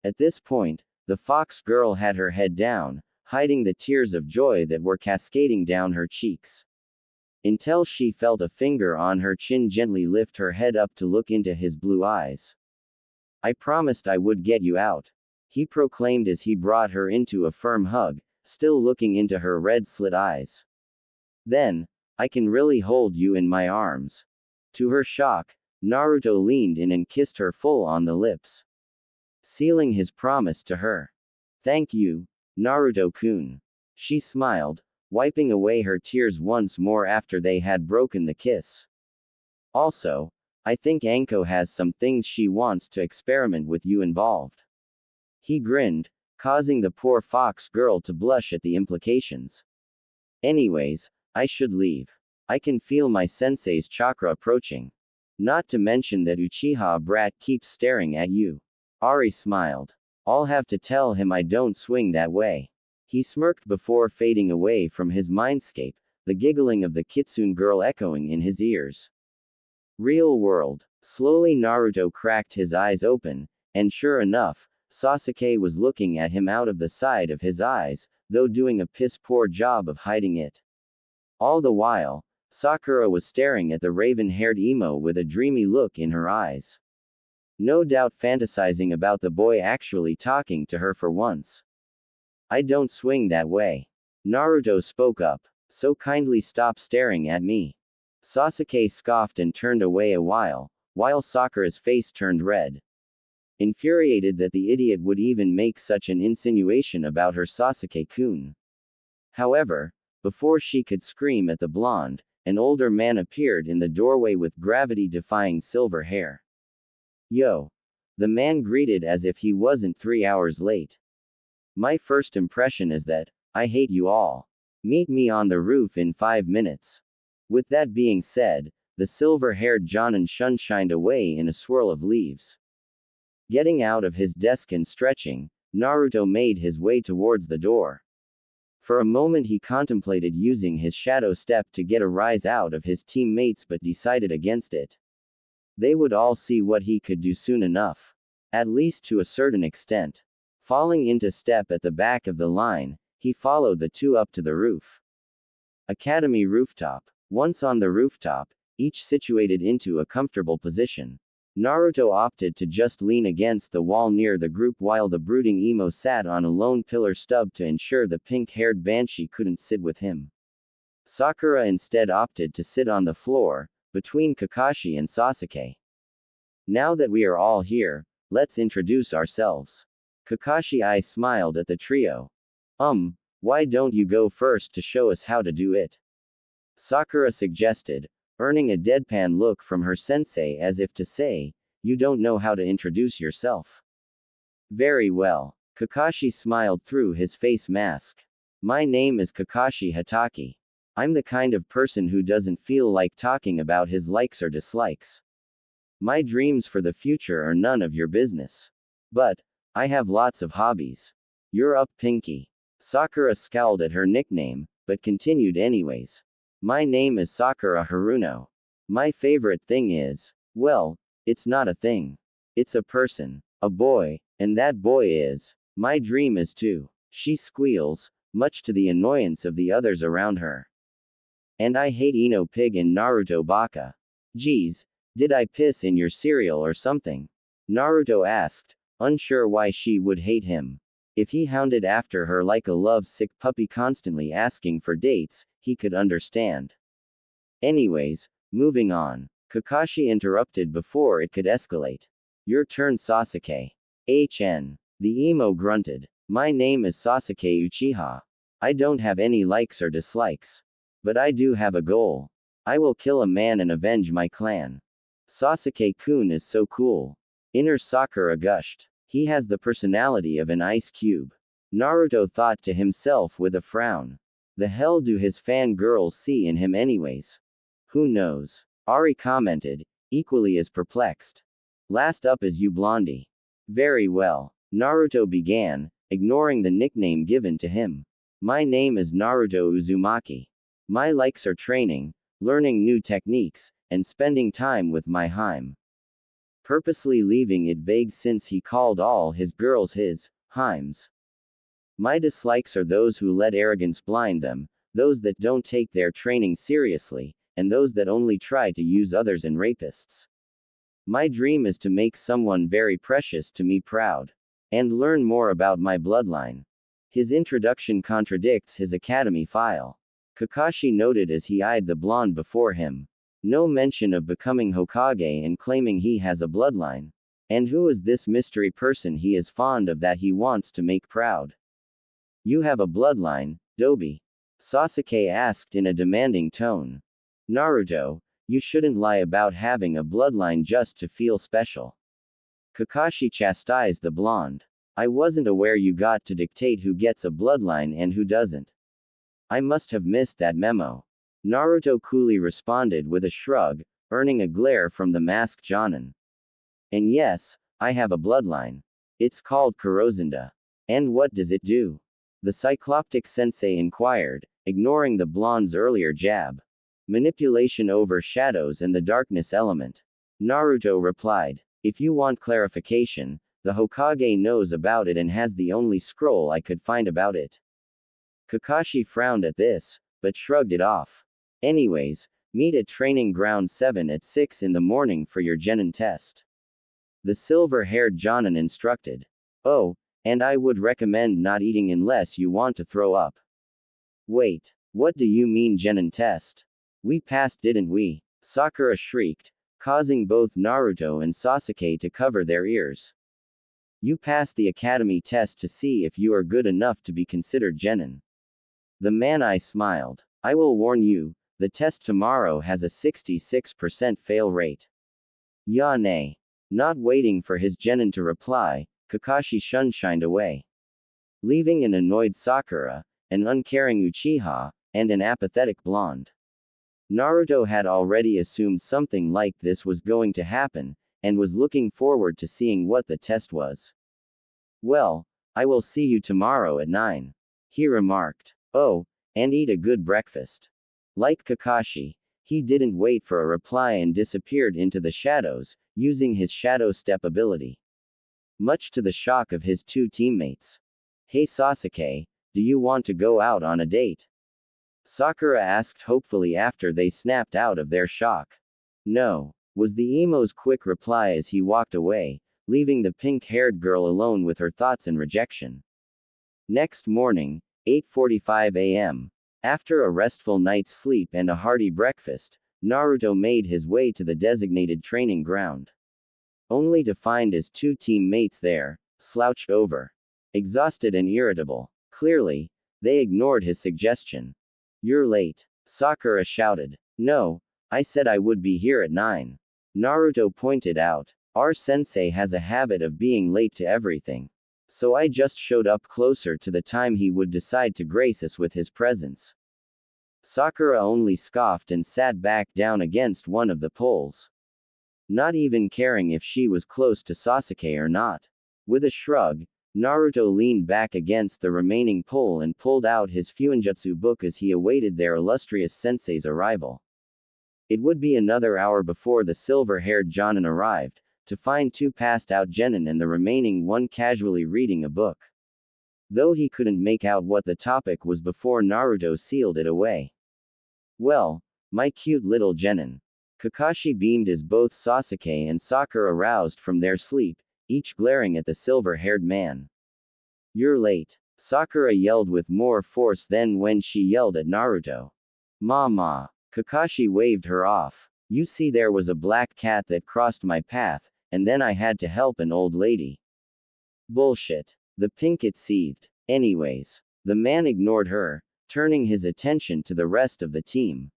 At this point, the fox girl had her head down, hiding the tears of joy that were cascading down her cheeks. Until she felt a finger on her chin gently lift her head up to look into his blue eyes. I promised I would get you out, he proclaimed as he brought her into a firm hug, still looking into her red-slit eyes. Then, I can really hold you in my arms. To her shock, Naruto leaned in and kissed her full on the lips, sealing his promise to her. Thank you, Naruto-kun. She smiled, wiping away her tears once more after they had broken the kiss. Also, I think Anko has some things she wants to experiment with you involved. He grinned, causing the poor fox girl to blush at the implications. Anyways, I should leave. I can feel my sensei's chakra approaching. Not to mention that Uchiha brat keeps staring at you. Ari smiled. I'll have to tell him I don't swing that way. He smirked before fading away from his mindscape, the giggling of the kitsune girl echoing in his ears. Real world. Slowly Naruto cracked his eyes open, and sure enough, Sasuke was looking at him out of the side of his eyes, though doing a piss-poor job of hiding it. All the while, Sakura was staring at the raven-haired emo with a dreamy look in her eyes. No doubt fantasizing about the boy actually talking to her for once. I don't swing that way. Naruto spoke up, so kindly stop staring at me. Sasuke scoffed and turned away a while Sakura's face turned red. Infuriated that the idiot would even make such an insinuation about her Sasuke-kun. However, before she could scream at the blonde, an older man appeared in the doorway with gravity-defying silver hair. Yo! The man greeted as if he wasn't 3 hours late. My first impression is that, I hate you all. Meet me on the roof in 5 minutes. With that being said, the silver-haired Jonin shunshined away in a swirl of leaves. Getting out of his desk and stretching, Naruto made his way towards the door. For a moment he contemplated using his shadow step to get a rise out of his teammates but decided against it. They would all see what he could do soon enough. At least to a certain extent. Falling into step at the back of the line, he followed the two up to the roof. Academy rooftop. Once on the rooftop, each situated into a comfortable position, Naruto opted to just lean against the wall near the group while the brooding emo sat on a lone pillar stub to ensure the pink-haired banshee couldn't sit with him. Sakura instead opted to sit on the floor, between Kakashi and Sasuke. Now that we are all here, let's introduce ourselves. Kakashi smiled at the trio. Why don't you go first to show us how to do it? Sakura suggested, earning a deadpan look from her sensei as if to say, you don't know how to introduce yourself. Very well. Kakashi smiled through his face mask. My name is Kakashi Hatake. I'm the kind of person who doesn't feel like talking about his likes or dislikes. My dreams for the future are none of your business. But, I have lots of hobbies. You're up, Pinky. Sakura scowled at her nickname, but continued anyways. My name is Sakura Haruno. My favorite thing is, well, it's not a thing. It's a person. A boy, and that boy is, my dream is too. She squeals, much to the annoyance of the others around her. And I hate Ino Pig and Naruto Baka. Geez, did I piss in your cereal or something? Naruto asked, unsure why she would hate him. If he hounded after her like a love-sick puppy constantly asking for dates, he could understand. Anyways, moving on. Kakashi interrupted before it could escalate. Your turn, Sasuke. HN. The emo grunted. My name is Sasuke Uchiha. I don't have any likes or dislikes. But I do have a goal. I will kill a man and avenge my clan. Sasuke-kun is so cool. Inner Sakura gushed. He has the personality of an ice cube. Naruto thought to himself with a frown. The hell do his fangirls see in him anyways? Who knows? Ari commented, equally as perplexed. Last up is you, Blondie. Very well. Naruto began, ignoring the nickname given to him. My name is Naruto Uzumaki. My likes are training, learning new techniques, and spending time with my Harem. Purposely leaving it vague since he called all his girls his Harems. My dislikes are those who let arrogance blind them, those that don't take their training seriously, and those that only try to use others and rapists. My dream is to make someone very precious to me proud. And learn more about my bloodline. His introduction contradicts his academy file. Kakashi noted as he eyed the blonde before him. No mention of becoming Hokage and claiming he has a bloodline. And who is this mystery person he is fond of that he wants to make proud? You have a bloodline, Dobi. Sasuke asked in a demanding tone. Naruto, you shouldn't lie about having a bloodline just to feel special. Kakashi chastised the blonde. I wasn't aware you got to dictate who gets a bloodline and who doesn't. I must have missed that memo. Naruto coolly responded with a shrug, earning a glare from the masked Jonin. And yes, I have a bloodline. It's called Kurozinda. And what does it do? The Cycloptic sensei inquired, ignoring the blonde's earlier jab. Manipulation over shadows and the darkness element. Naruto replied. If you want clarification, the Hokage knows about it and has the only scroll I could find about it. Kakashi frowned at this, but shrugged it off. Anyways, meet at Training Ground 7 at 6 in the morning for your genin test. The silver-haired Jonin instructed. Oh, and I would recommend not eating unless you want to throw up. Wait, what do you mean genin test? We passed, didn't we? Sakura shrieked, causing both Naruto and Sasuke to cover their ears. You passed the academy test to see if you are good enough to be considered genin. The man-eye smiled. I will warn you, the test tomorrow has a 66% fail rate. Ya nay. Not waiting for his genin to reply, Kakashi shunshined away. Leaving an annoyed Sakura, an uncaring Uchiha, and an apathetic blonde. Naruto had already assumed something like this was going to happen, and was looking forward to seeing what the test was. Well, I will see you tomorrow at 9. He remarked. Oh, and eat a good breakfast. Like Kakashi, he didn't wait for a reply and disappeared into the shadows, using his shadow step ability. Much to the shock of his two teammates. Hey Sasuke, do you want to go out on a date? Sakura asked hopefully after they snapped out of their shock. No, was the emo's quick reply as he walked away, leaving the pink-haired girl alone with her thoughts and rejection. Next morning, 8:45 a.m. After a restful night's sleep and a hearty breakfast, Naruto made his way to the designated training ground. Only to find his two teammates there, slouched over. Exhausted and irritable. Clearly, they ignored his suggestion. You're late, Sakura shouted. No, I said I would be here at 9. Naruto pointed out. Our sensei has a habit of being late to everything. So I just showed up closer to the time he would decide to grace us with his presence. Sakura only scoffed and sat back down against one of the poles. Not even caring if she was close to Sasuke or not. With a shrug, Naruto leaned back against the remaining pole and pulled out his Fuinjutsu book as he awaited their illustrious sensei's arrival. It would be another hour before the silver-haired Jonin arrived, to find two passed-out genin and the remaining one casually reading a book. Though he couldn't make out what the topic was before Naruto sealed it away. Well, my cute little genin. Kakashi beamed as both Sasuke and Sakura roused from their sleep, each glaring at the silver-haired man. You're late, Sakura yelled with more force than when she yelled at Naruto. Mama. Kakashi waved her off. You see, there was a black cat that crossed my path, and then I had to help an old lady. Bullshit. The pinkett seethed. Anyways. The man ignored her, turning his attention to the rest of the team.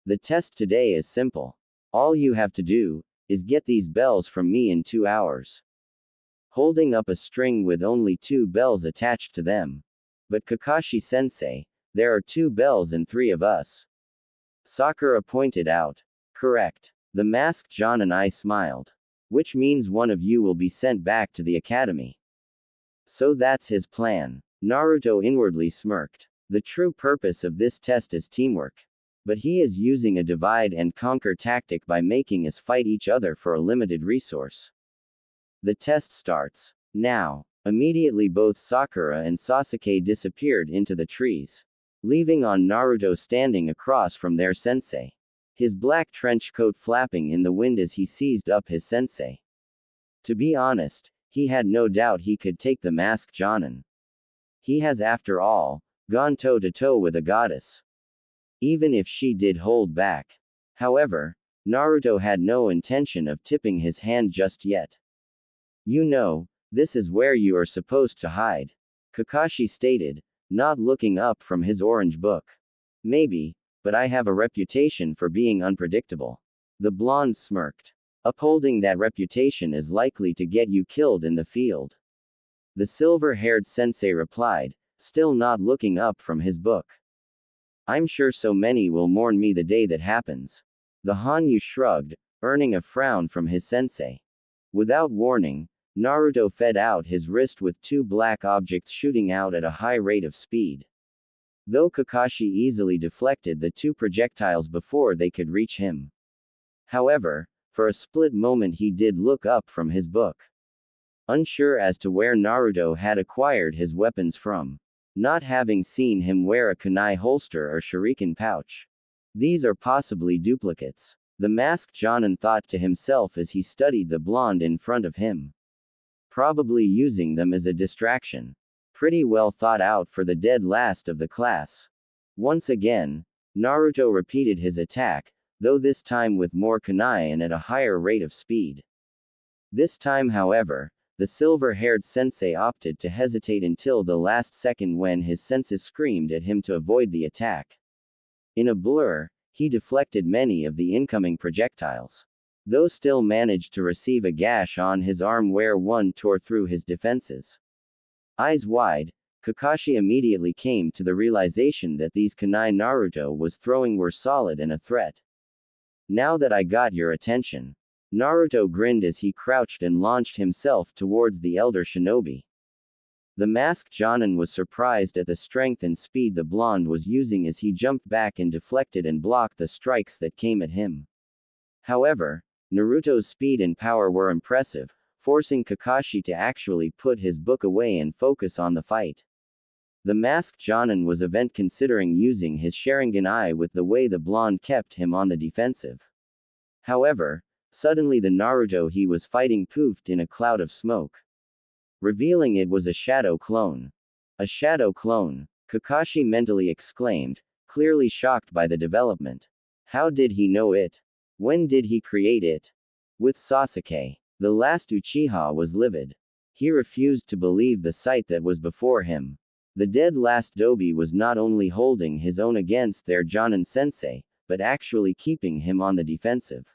The test today is simple. All you have to do is get these bells from me in 2 hours. Holding up a string with only 2 bells attached to them. But Kakashi-sensei, there are 2 bells and 3 of us. Sakura pointed out. Correct. The masked Jonin and I smiled. Which means one of you will be sent back to the academy. So that's his plan. Naruto inwardly smirked. The true purpose of this test is teamwork. But he is using a divide and conquer tactic by making us fight each other for a limited resource. The test starts now. Immediately both Sakura and Sasuke disappeared into the trees, leaving on Naruto standing across from their sensei, his black trench coat flapping in the wind as he seized up his sensei. To be honest, he had no doubt he could take the masked Jonin. He has, after all, gone toe-to-toe with a goddess. Even if she did hold back. However, Naruto had no intention of tipping his hand just yet. You know, this is where you are supposed to hide, Kakashi stated, not looking up from his orange book. Maybe, but I have a reputation for being unpredictable. The blonde smirked. Upholding that reputation is likely to get you killed in the field. The silver-haired sensei replied, still not looking up from his book. I'm sure so many will mourn me the day that happens. The Hanyu shrugged, earning a frown from his sensei. Without warning, Naruto fed out his wrist with two black objects shooting out at a high rate of speed. Though Kakashi easily deflected the two projectiles before they could reach him. However, for a split moment he did look up from his book. Unsure as to where Naruto had acquired his weapons from. Not having seen him wear a kunai holster or shuriken pouch. These are possibly duplicates. The masked Jonin thought to himself as he studied the blonde in front of him. Probably using them as a distraction. Pretty well thought out for the dead last of the class. Once again, Naruto repeated his attack, though this time with more kunai and at a higher rate of speed. This time, however, the silver-haired sensei opted to hesitate until the last second when his senses screamed at him to avoid the attack. In a blur, he deflected many of the incoming projectiles. Though still managed to receive a gash on his arm where one tore through his defenses. Eyes wide, Kakashi immediately came to the realization that these kunai Naruto was throwing were solid and a threat. Now that I got your attention. Naruto grinned as he crouched and launched himself towards the elder shinobi. The masked Jonin was surprised at the strength and speed the blonde was using as he jumped back and deflected and blocked the strikes that came at him. However, Naruto's speed and power were impressive, forcing Kakashi to actually put his book away and focus on the fight. The masked Jonin was event considering using his Sharingan eye with the way the blonde kept him on the defensive. However, suddenly the Naruto he was fighting poofed in a cloud of smoke. Revealing it was a shadow clone. A shadow clone, Kakashi mentally exclaimed, clearly shocked by the development. How did he know it? When did he create it? With Sasuke, the last Uchiha was livid. He refused to believe the sight that was before him. The dead last Dobi was not only holding his own against their Jonin sensei, but actually keeping him on the defensive.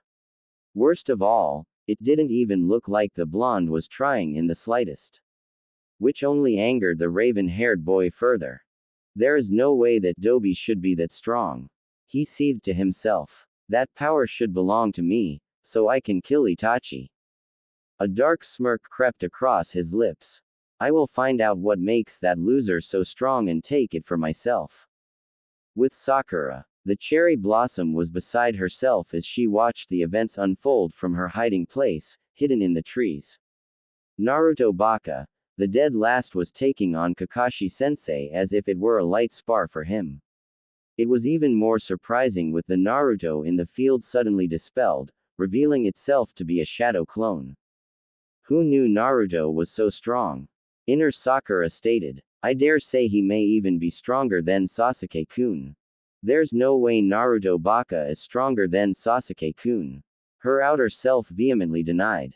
Worst of all, it didn't even look like the blonde was trying in the slightest. Which only angered the raven-haired boy further. There is no way that Dobi should be that strong. He seethed to himself. That power should belong to me, so I can kill Itachi. A dark smirk crept across his lips. I will find out what makes that loser so strong and take it for myself. With Sakura, the cherry blossom was beside herself as she watched the events unfold from her hiding place, hidden in the trees. Naruto Baka, the dead last, was taking on Kakashi-sensei as if it were a light spar for him. It was even more surprising with the Naruto in the field suddenly dispelled, revealing itself to be a shadow clone. Who knew Naruto was so strong? Inner Sakura stated. I dare say he may even be stronger than Sasuke-kun. There's no way Naruto Baka is stronger than Sasuke-kun. Her outer self vehemently denied.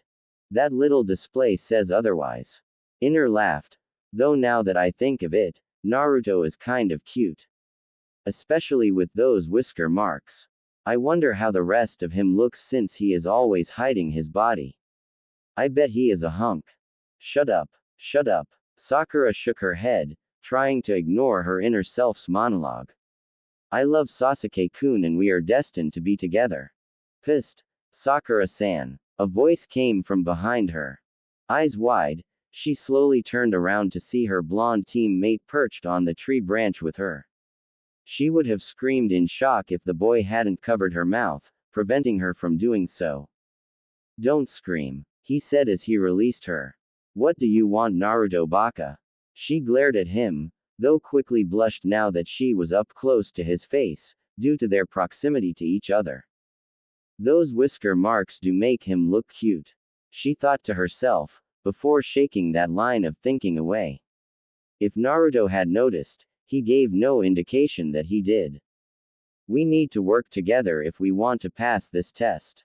That little display says otherwise. Inner laughed. Though now that I think of it, Naruto is kind of cute. Especially with those whisker marks. I wonder how the rest of him looks since he is always hiding his body. I bet he is a hunk. Shut up. Shut up. Sakura shook her head, trying to ignore her inner self's monologue. I love Sasuke-kun and we are destined to be together. Pissed. Sakura-san. A voice came from behind her. Eyes wide, she slowly turned around to see her blonde teammate perched on the tree branch with her. She would have screamed in shock if the boy hadn't covered her mouth, preventing her from doing so. Don't scream, he said as he released her. What do you want, Naruto Baka? She glared at him, though quickly blushed now that she was up close to his face, due to their proximity to each other. Those whisker marks do make him look cute, she thought to herself, before shaking that line of thinking away. If Naruto had noticed, he gave no indication that he did. We need to work together if we want to pass this test,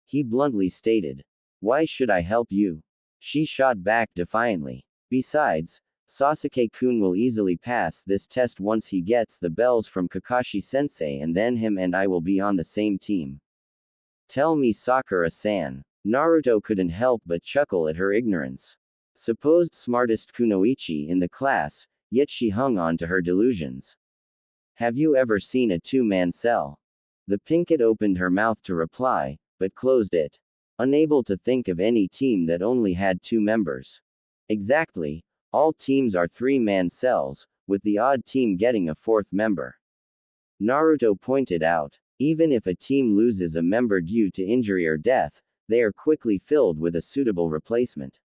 he bluntly stated. Why should I help you? She shot back defiantly. Besides, Sasuke-kun will easily pass this test once he gets the bells from Kakashi-sensei, and then him and I will be on the same team. Tell me, Sakura-san. Naruto couldn't help but chuckle at her ignorance. Supposed smartest kunoichi in the class, yet she hung on to her delusions. Have you ever seen a two-man cell? The pinkett opened her mouth to reply, but closed it, unable to think of any team that only had 2 members. Exactly, all teams are 3-man cells, with the odd team getting a 4th member. Naruto pointed out, even if a team loses a member due to injury or death, they are quickly filled with a suitable replacement.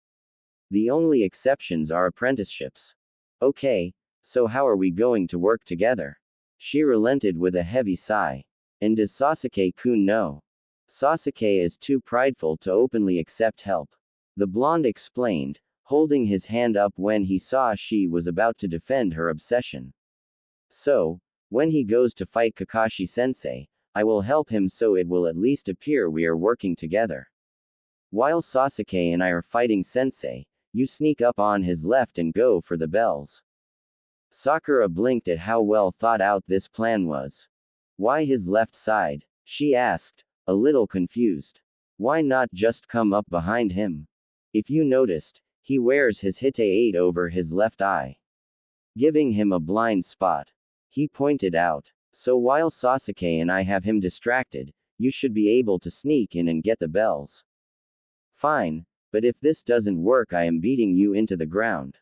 The only exceptions are apprenticeships. Okay, so how are we going to work together? She relented with a heavy sigh. And does Sasuke-kun know? Sasuke is too prideful to openly accept help, the blonde explained, holding his hand up when he saw she was about to defend her obsession. So, when he goes to fight Kakashi-sensei, I will help him so it will at least appear we are working together. While Sasuke and I are fighting sensei, you sneak up on his left and go for the bells. Sakura blinked at how well thought out this plan was. Why his left side? She asked, a little confused. Why not just come up behind him? If you noticed, he wears his Hite 8 over his left eye, giving him a blind spot. He pointed out. So while Sasuke and I have him distracted, you should be able to sneak in and get the bells. Fine, but if this doesn't work, I am beating you into the ground,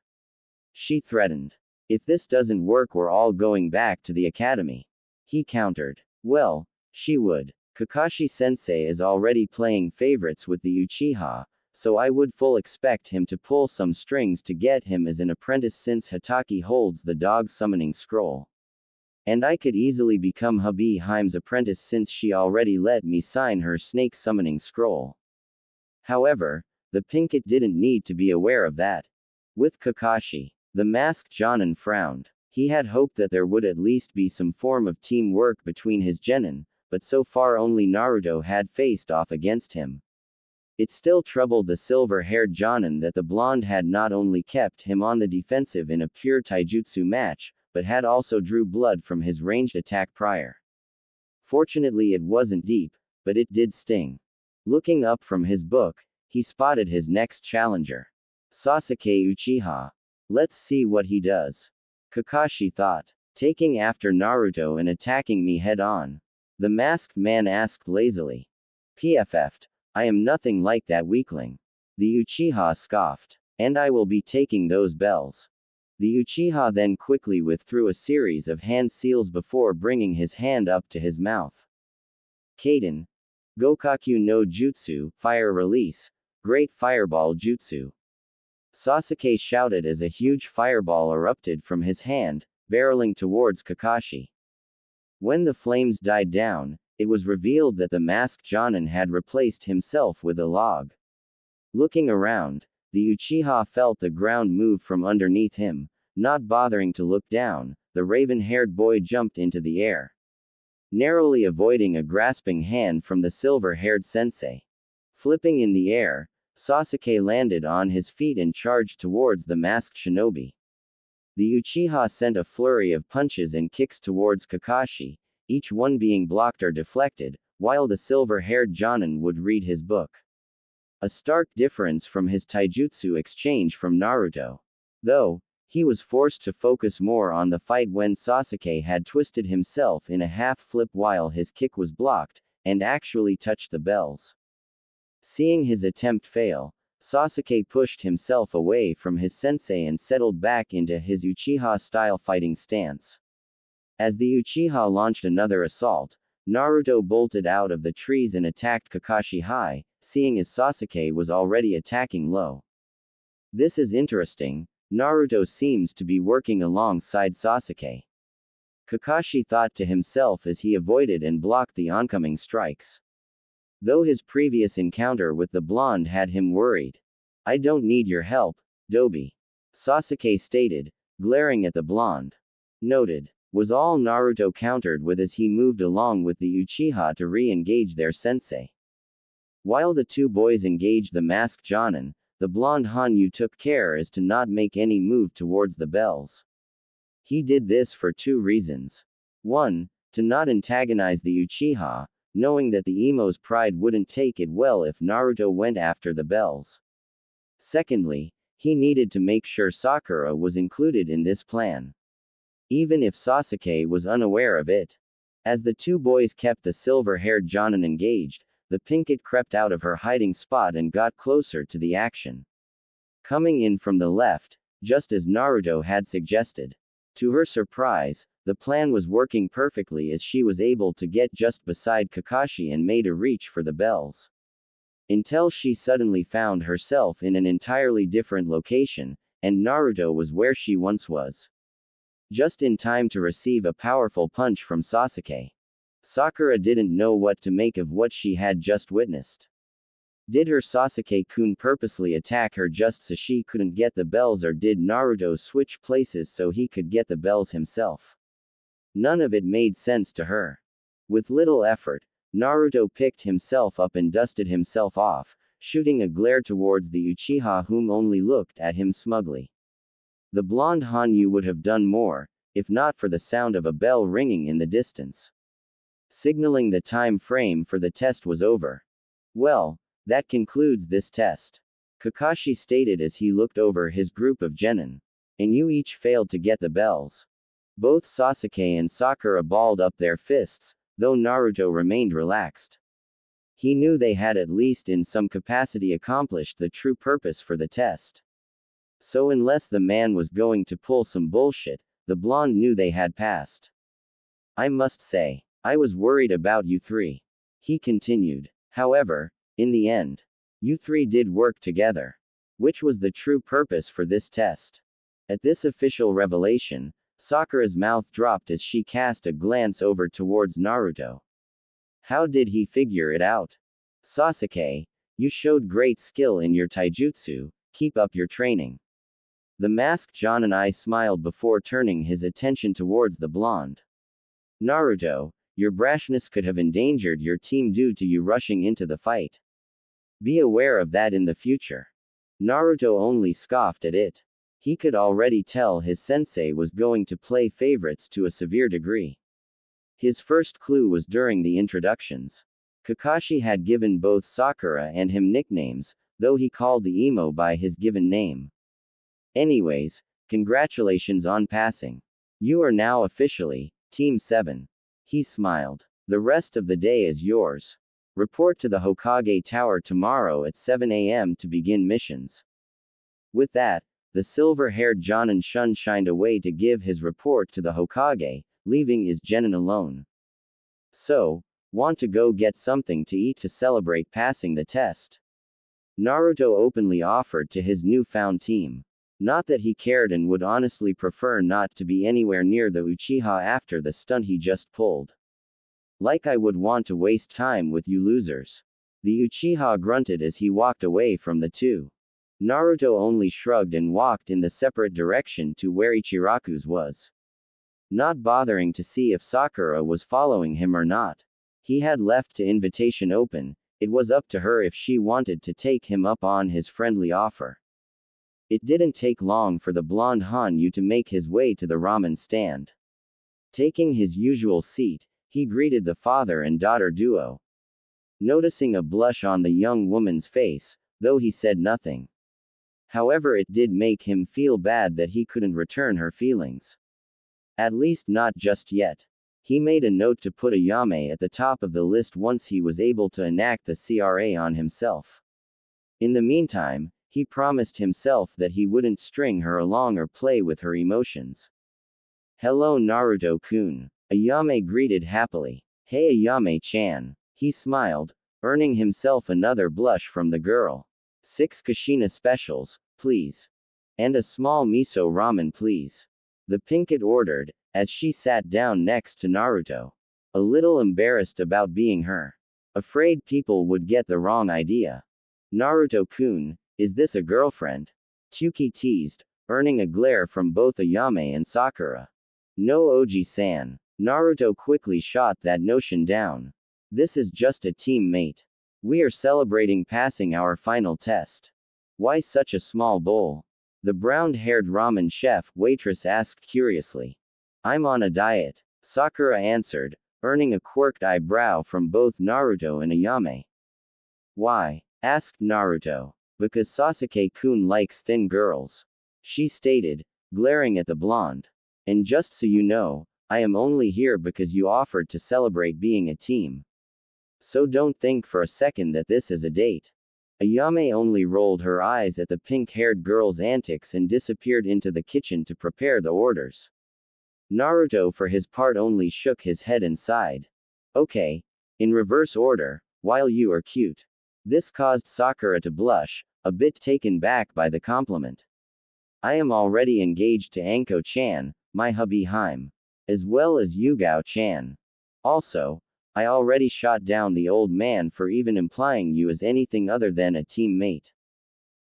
she threatened. If this doesn't work, we're all going back to the academy, he countered. Well, she would. Kakashi-sensei is already playing favorites with the Uchiha, so I would full expect him to pull some strings to get him as an apprentice since Hatake holds the dog summoning scroll. And I could easily become Hubby Heim's apprentice since she already let me sign her snake summoning scroll. However, the pinkett didn't need to be aware of that. With Kakashi, the masked Jonin frowned. He had hoped that there would at least be some form of teamwork between his genin, but so far only Naruto had faced off against him. It still troubled the silver-haired Jonin that the blonde had not only kept him on the defensive in a pure taijutsu match, but had also drew blood from his ranged attack prior. Fortunately it wasn't deep, but it did sting. Looking up from his book, he spotted his next challenger. Sasuke Uchiha. Let's see what he does, Kakashi thought. Taking after Naruto and attacking me head-on? The masked man asked lazily. PFF'd. I am nothing like that weakling. The Uchiha scoffed. And I will be taking those bells. The Uchiha then quickly withdrew a series of hand seals before bringing his hand up to his mouth. Kaden. Gokaku no Jutsu, Fire Release. Great Fireball Jutsu. Sasuke shouted as a huge fireball erupted from his hand, barreling towards Kakashi. When the flames died down, it was revealed that the masked Jonin had replaced himself with a log. Looking around, the Uchiha felt the ground move from underneath him. Not bothering to look down, the raven-haired boy jumped into the air, narrowly avoiding a grasping hand from the silver-haired sensei. Flipping in the air, Sasuke landed on his feet and charged towards the masked shinobi. The Uchiha sent a flurry of punches and kicks towards Kakashi, each one being blocked or deflected, while the silver-haired Jonin would read his book. A stark difference from his taijutsu exchange from Naruto. Though, he was forced to focus more on the fight when Sasuke had twisted himself in a half-flip while his kick was blocked, and actually touched the bells. Seeing his attempt fail, Sasuke pushed himself away from his sensei and settled back into his Uchiha-style fighting stance. As the Uchiha launched another assault, Naruto bolted out of the trees and attacked Kakashi high, seeing as Sasuke was already attacking low. This is interesting, Naruto seems to be working alongside Sasuke. Kakashi thought to himself as he avoided and blocked the oncoming strikes. Though his previous encounter with the blonde had him worried. "I don't need your help, Dobi," Sasuke stated, glaring at the blonde. "Noted," was all Naruto countered with as he moved along with the Uchiha to re-engage their sensei. While the two boys engaged the masked Jonin, the blonde Hanyu took care as to not make any move towards the bells. He did this for two reasons. 1. To not antagonize the Uchiha, knowing that the emo's pride wouldn't take it well if Naruto went after the bells. Secondly, he needed to make sure Sakura was included in this plan. Even if Sasuke was unaware of it. As the two boys kept the silver-haired Jonin engaged, the Pinkett crept out of her hiding spot and got closer to the action. Coming in from the left, just as Naruto had suggested. To her surprise, the plan was working perfectly as she was able to get just beside Kakashi and made a reach for the bells. Until she suddenly found herself in an entirely different location, and Naruto was where she once was. Just in time to receive a powerful punch from Sasuke. Sakura didn't know what to make of what she had just witnessed. Did her Sasuke-kun purposely attack her just so she couldn't get the bells, or did Naruto switch places so he could get the bells himself? None of it made sense to her. With little effort, Naruto picked himself up and dusted himself off, shooting a glare towards the Uchiha, whom only looked at him smugly. The blonde Hanyu would have done more, if not for the sound of a bell ringing in the distance, signaling the time frame for the test was over. "Well, that concludes this test," Kakashi stated as he looked over his group of genin. "And you each failed to get the bells." Both Sasuke and Sakura balled up their fists, though Naruto remained relaxed. He knew they had at least in some capacity accomplished the true purpose for the test. So unless the man was going to pull some bullshit, the blonde knew they had passed. "I must say, I was worried about you three," he continued. "However, in the end, you three did work together. Which was the true purpose for this test." At this official revelation, Sakura's mouth dropped as she cast a glance over towards Naruto. How did he figure it out? "Sasuke, you showed great skill in your taijutsu, keep up your training." The masked Jonin smiled before turning his attention towards the blonde. "Naruto, your brashness could have endangered your team due to you rushing into the fight. Be aware of that in the future." Naruto only scoffed at it. He could already tell his sensei was going to play favorites to a severe degree. His first clue was during the introductions. Kakashi had given both Sakura and him nicknames, though he called the emo by his given name. "Anyways, congratulations on passing. You are now officially Team 7. He smiled. "The rest of the day is yours. Report to the Hokage Tower tomorrow at 7 a.m. to begin missions." With that, the silver-haired Jonin shined away to give his report to the Hokage, leaving his genin alone. "So, want to go get something to eat to celebrate passing the test?" Naruto openly offered to his newfound team. Not that he cared and would honestly prefer not to be anywhere near the Uchiha after the stunt he just pulled. "Like I would want to waste time with you losers." The Uchiha grunted as he walked away from the two. Naruto only shrugged and walked in the separate direction to where Ichiraku's was. Not bothering to see if Sakura was following him or not. He had left the invitation open, it was up to her if she wanted to take him up on his friendly offer. It didn't take long for the blonde Hanyu to make his way to the ramen stand. Taking his usual seat, he greeted the father and daughter duo. Noticing a blush on the young woman's face, though he said nothing. However, it did make him feel bad that he couldn't return her feelings. At least not just yet. He made a note to put Ayame at the top of the list once he was able to enact the CRA on himself. In the meantime, he promised himself that he wouldn't string her along or play with her emotions. Hello Naruto-kun. Ayame greeted happily. Hey Ayame-chan. He smiled, earning himself another blush from the girl. 6 Kushina specials, please. And a small miso ramen please. The pinkett ordered, as she sat down next to Naruto. A little embarrassed about being her. Afraid people would get the wrong idea. Naruto-kun, is this a girlfriend? Tuki teased, earning a glare from both Ayame and Sakura. No Oji-san. Naruto quickly shot that notion down. This is just a teammate. We are celebrating passing our final test. Why such a small bowl? The brown-haired ramen chef waitress asked curiously. I'm on a diet, Sakura answered, earning a quirked eyebrow from both Naruto and Ayame. Why? Asked Naruto. Because Sasuke-kun likes thin girls. She stated, glaring at the blonde. And just so you know, I am only here because you offered to celebrate being a team. So don't think for a second that this is a date. Ayame only rolled her eyes at the pink-haired girl's antics and disappeared into the kitchen to prepare the orders. Naruto for his part only shook his head and sighed. Okay. In reverse order, while you are cute. This caused Sakura to blush, a bit taken back by the compliment. I am already engaged to Anko-chan, my hubby Haim. As well as Yugao-chan. Also, I already shot down the old man for even implying you as anything other than a teammate.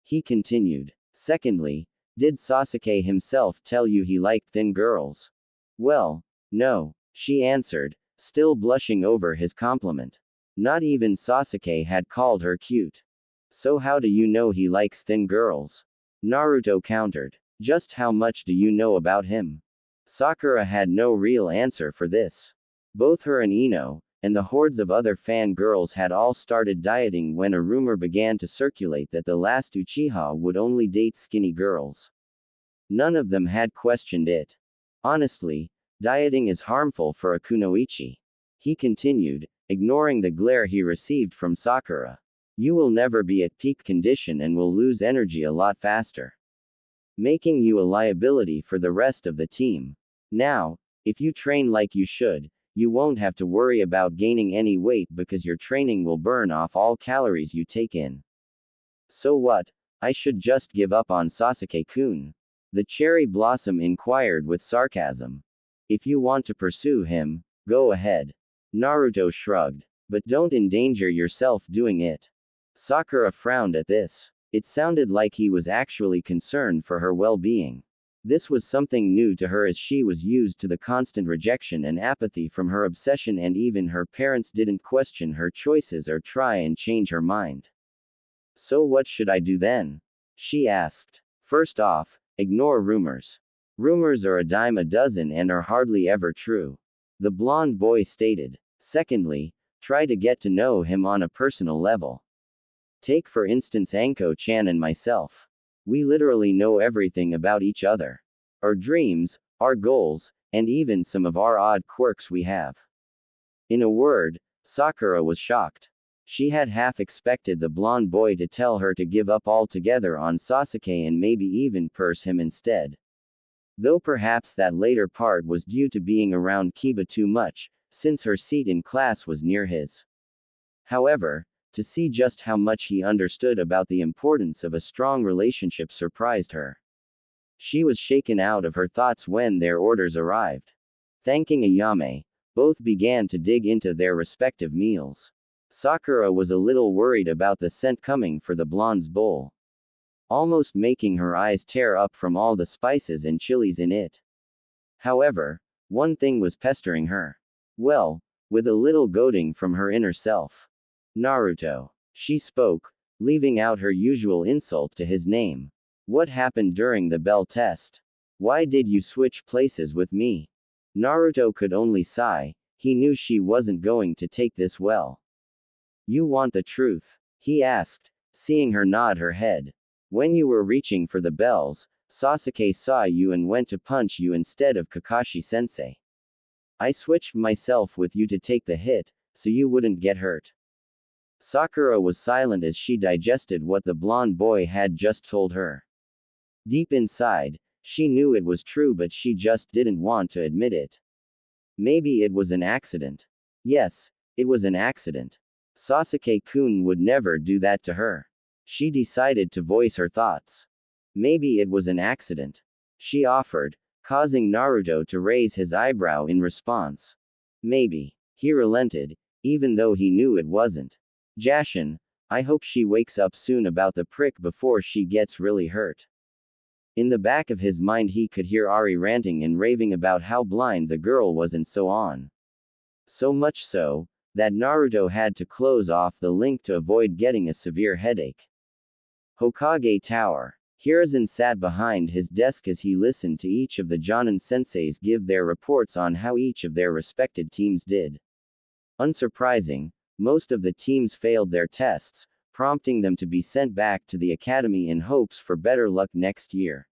He continued. Secondly, did Sasuke himself tell you he liked thin girls? Well, no, she answered, still blushing over his compliment. Not even Sasuke had called her cute. So how do you know he likes thin girls? Naruto countered. Just how much do you know about him? Sakura had no real answer for this. Both her and Ino, and the hordes of other fangirls had all started dieting when a rumor began to circulate that the last Uchiha would only date skinny girls. None of them had questioned it. Honestly, dieting is harmful for a kunoichi. He continued, ignoring the glare he received from Sakura. You will never be at peak condition and will lose energy a lot faster. Making you a liability for the rest of the team. Now, if you train like you should, you won't have to worry about gaining any weight because your training will burn off all calories you take in. So what? I should just give up on Sasuke-kun? The cherry blossom inquired with sarcasm. If you want to pursue him, go ahead. Naruto shrugged. But don't endanger yourself doing it. Sakura frowned at this. It sounded like he was actually concerned for her well-being. This was something new to her as she was used to the constant rejection and apathy from her obsession, and even her parents didn't question her choices or try and change her mind. So what should I do then? She asked. First off, ignore rumors. Rumors are a dime a dozen and are hardly ever true. The blonde boy stated. Secondly, try to get to know him on a personal level. Take for instance Anko-chan and myself. We literally know everything about each other. Our dreams, our goals, and even some of our odd quirks we have. In a word, Sakura was shocked. She had half expected the blonde boy to tell her to give up altogether on Sasuke and maybe even curse him instead. Though perhaps that later part was due to being around Kiba too much, since her seat in class was near his. However, to see just how much he understood about the importance of a strong relationship surprised her. She was shaken out of her thoughts when their orders arrived. Thanking Ayame, both began to dig into their respective meals. Sakura was a little worried about the scent coming for the blonde's bowl. Almost making her eyes tear up from all the spices and chilies in it. However, one thing was pestering her. Well, with a little goading from her inner self. Naruto. She spoke, leaving out her usual insult to his name. What happened during the bell test? Why did you switch places with me? Naruto could only sigh. He knew she wasn't going to take this well. You want the truth? He asked, seeing her nod her head. When you were reaching for the bells, Sasuke saw you and went to punch you instead of Kakashi-sensei. I switched myself with you to take the hit, so you wouldn't get hurt. Sakura was silent as she digested what the blonde boy had just told her. Deep inside, She knew it was true, but she just didn't want to admit it. Maybe it was an accident. Yes, it was an accident. Sasuke-kun would never do that to her. She decided to voice her thoughts. Maybe it was an accident. She offered, causing Naruto to raise his eyebrow in response. Maybe. He relented, even though he knew it wasn't. Jashin, I hope she wakes up soon about the prick before she gets really hurt. In the back of his mind he could hear Ari ranting and raving about how blind the girl was and so on. So much so, that Naruto had to close off the link to avoid getting a severe headache. Hokage Tower. Hiruzen sat behind his desk as he listened to each of the Jonin senseis give their reports on how each of their respected teams did. Unsurprising, most of the teams failed their tests, prompting them to be sent back to the academy in hopes for better luck next year.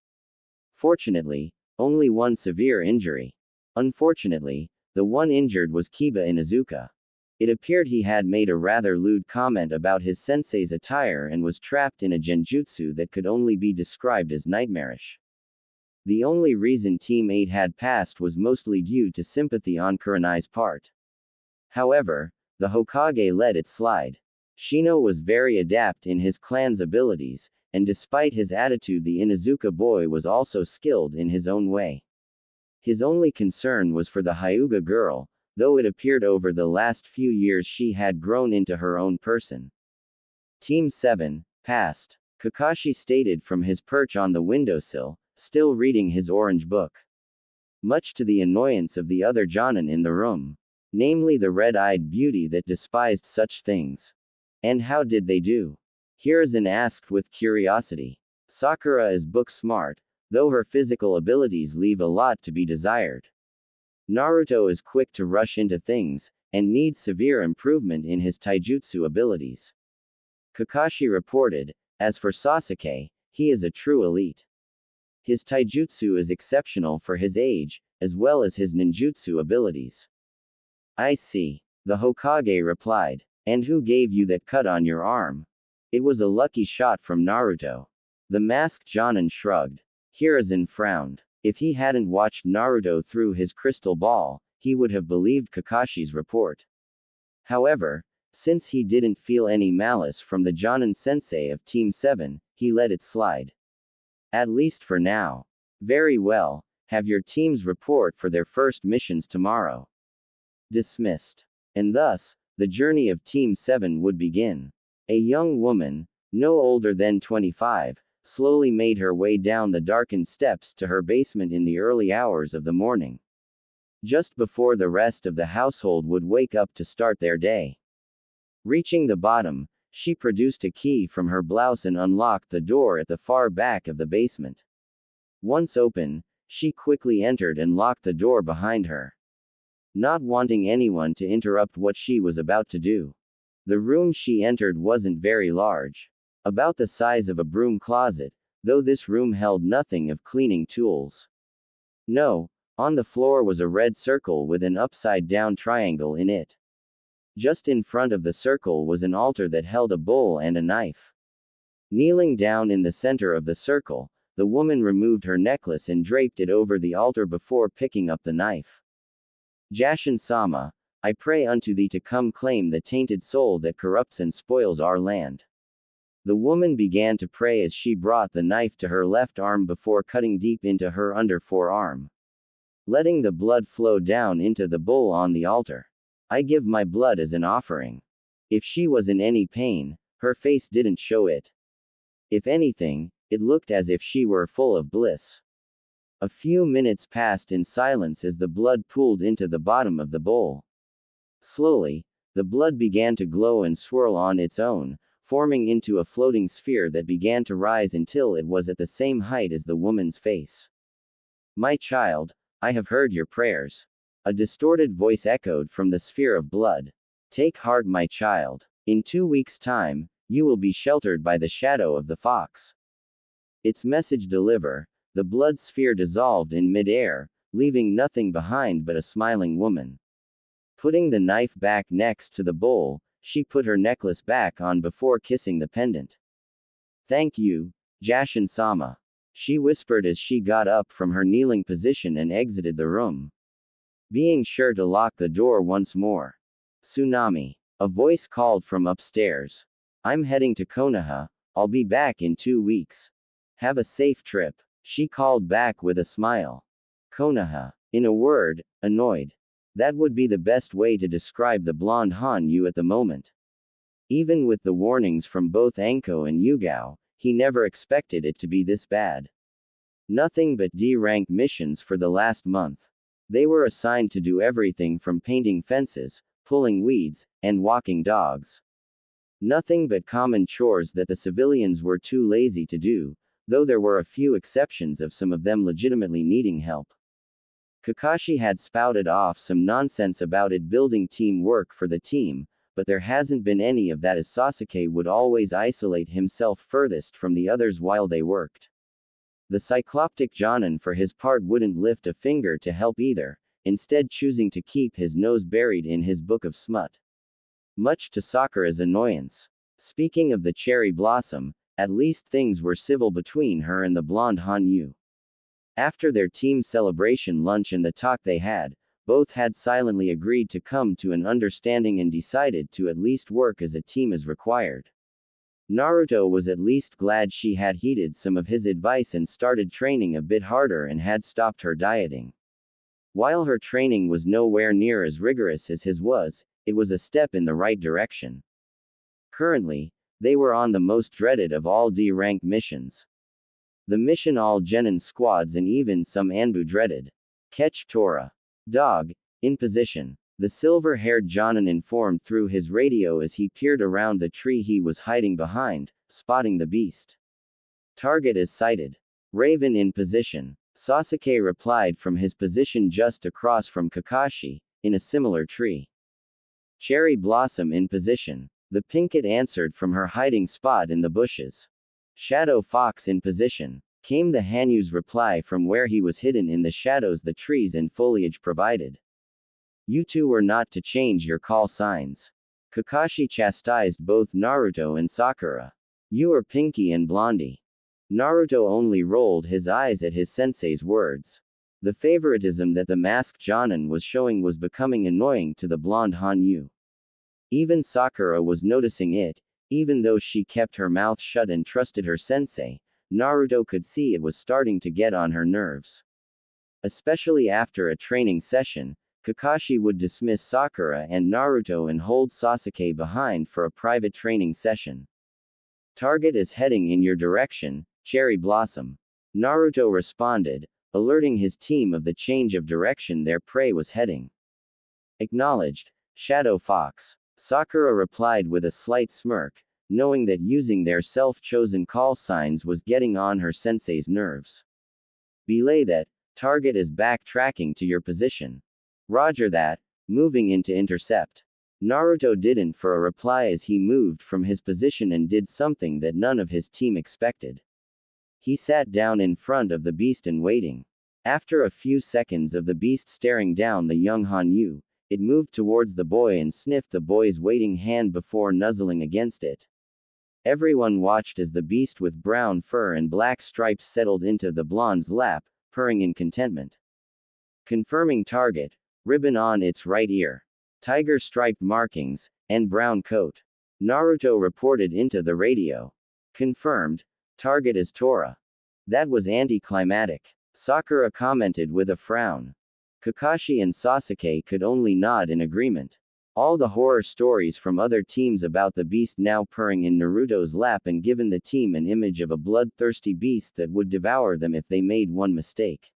Fortunately, only one severe injury. Unfortunately, the one injured was Kiba Inuzuka. It appeared he had made a rather lewd comment about his sensei's attire and was trapped in a genjutsu that could only be described as nightmarish. The only reason Team 8 had passed was mostly due to sympathy on Kurenai's part. However, the Hokage let it slide. Shino was very adept in his clan's abilities, and despite his attitude the Inuzuka boy was also skilled in his own way. His only concern was for the Hyuga girl, though it appeared over the last few years she had grown into her own person. Team 7, passed. Kakashi stated from his perch on the windowsill, still reading his orange book. Much to the annoyance of the other Jonin in the room. Namely the red-eyed beauty that despised such things. And how did they do? Hiruzen asked with curiosity. Sakura is book smart, though her physical abilities leave a lot to be desired. Naruto is quick to rush into things, and needs severe improvement in his taijutsu abilities. Kakashi reported, as for Sasuke, he is a true elite. His taijutsu is exceptional for his age, as well as his ninjutsu abilities. I see. The Hokage replied. And who gave you that cut on your arm? It was a lucky shot from Naruto. The masked Jonin shrugged. Hiruzen frowned. If he hadn't watched Naruto through his crystal ball, he would have believed Kakashi's report. However, since he didn't feel any malice from the Jonin sensei of Team 7, he let it slide. At least for now. Very well, have your teams report for their first missions tomorrow. Dismissed. And thus, the journey of Team 7 would begin. A young woman, no older than 25, slowly made her way down the darkened steps to her basement in the early hours of the morning. Just before the rest of the household would wake up to start their day. Reaching the bottom, she produced a key from her blouse and unlocked the door at the far back of the basement. Once open, she quickly entered and locked the door behind her. Not wanting anyone to interrupt what she was about to do. The room she entered wasn't very large. About the size of a broom closet, though this room held nothing of cleaning tools. No, on the floor was a red circle with an upside-down triangle in it. Just in front of the circle was an altar that held a bowl and a knife. Kneeling down in the center of the circle, the woman removed her necklace and draped it over the altar before picking up the knife. Jashin-sama, I pray unto thee to come claim the tainted soul that corrupts and spoils our land. The woman began to pray as she brought the knife to her left arm before cutting deep into her under forearm. Letting the blood flow down into the bowl on the altar. I give my blood as an offering. If she was in any pain, her face didn't show it. If anything, it looked as if she were full of bliss. A few minutes passed in silence as the blood pooled into the bottom of the bowl. Slowly, the blood began to glow and swirl on its own, forming into a floating sphere that began to rise until it was at the same height as the woman's face. My child, I have heard your prayers. A distorted voice echoed from the sphere of blood. Take heart, my child. In 2 weeks' time, you will be sheltered by the shadow of the fox. Its message deliver. The blood sphere dissolved in mid-air, leaving nothing behind but a smiling woman. Putting the knife back next to the bowl, she put her necklace back on before kissing the pendant. Thank you, Jashin-sama. she whispered as she got up from her kneeling position and exited the room, being sure to lock the door once more. Tsunami. A voice called from upstairs. I'm heading to Konoha. I'll be back in 2 weeks. Have a safe trip, she called back with a smile. Konoha. In a word, annoyed. That would be the best way to describe the blonde Hanyu at the moment. Even with the warnings from both Anko and Yugao, he never expected it to be this bad. Nothing but D-rank missions for the last month. They were assigned to do everything from painting fences, pulling weeds, and walking dogs. Nothing but common chores that the civilians were too lazy to do, though there were a few exceptions of some of them legitimately needing help. Kakashi had spouted off some nonsense about it building teamwork for the team, but there hasn't been any of that as Sasuke would always isolate himself furthest from the others while they worked. The cycloptic Jonin for his part wouldn't lift a finger to help either, instead choosing to keep his nose buried in his book of smut. Much to Sakura's annoyance. Speaking of the cherry blossom, at least things were civil between her and the blonde Hanyu. After their team celebration lunch and the talk they had, both had silently agreed to come to an understanding and decided to at least work as a team as required. Naruto was at least glad she had heeded some of his advice and started training a bit harder and had stopped her dieting. While her training was nowhere near as rigorous as his was, it was a step in the right direction. Currently, they were on the most dreaded of all D-rank missions. The mission all genin squads and even some Anbu dreaded. Catch Tora. Dog, in position. The silver-haired Jonin informed through his radio as he peered around the tree he was hiding behind, spotting the beast. Target is sighted. Raven in position. Sasuke replied from his position just across from Kakashi, in a similar tree. Cherry Blossom in position. The Pinkett answered from her hiding spot in the bushes. Shadow Fox in position. Came the Hanyu's reply from where he was hidden in the shadows the trees and foliage provided. You two were not to change your call signs. Kakashi chastised both Naruto and Sakura. You are Pinky and Blondie. Naruto only rolled his eyes at his sensei's words. The favoritism that the masked Jonin was showing was becoming annoying to the blonde Hanyu. Even Sakura was noticing it, even though she kept her mouth shut and trusted her sensei. Naruto could see it was starting to get on her nerves. Especially after a training session, Kakashi would dismiss Sakura and Naruto and hold Sasuke behind for a private training session. Target is heading in your direction, Cherry Blossom. Naruto responded, alerting his team of the change of direction their prey was heading. Acknowledged, Shadow Fox. Sakura replied with a slight smirk, knowing that using their self-chosen call signs was getting on her sensei's nerves. Belay that, target is backtracking to your position. Roger that, moving in to intercept. Naruto didn't for a reply as he moved from his position and did something that none of his team expected. He sat down in front of the beast and waiting. After a few seconds of the beast staring down the young Hanyu, it moved towards the boy and sniffed the boy's waiting hand before nuzzling against it. Everyone watched as the beast with brown fur and black stripes settled into the blonde's lap, purring in contentment. Confirming target, ribbon on its right ear. Tiger striped markings, and brown coat. Naruto reported into the radio. Confirmed, target is Tora. That was anticlimactic. Sakura commented with a frown. Kakashi and Sasuke could only nod in agreement. All the horror stories from other teams about the beast now purring in Naruto's lap and given the team an image of a bloodthirsty beast that would devour them if they made one mistake.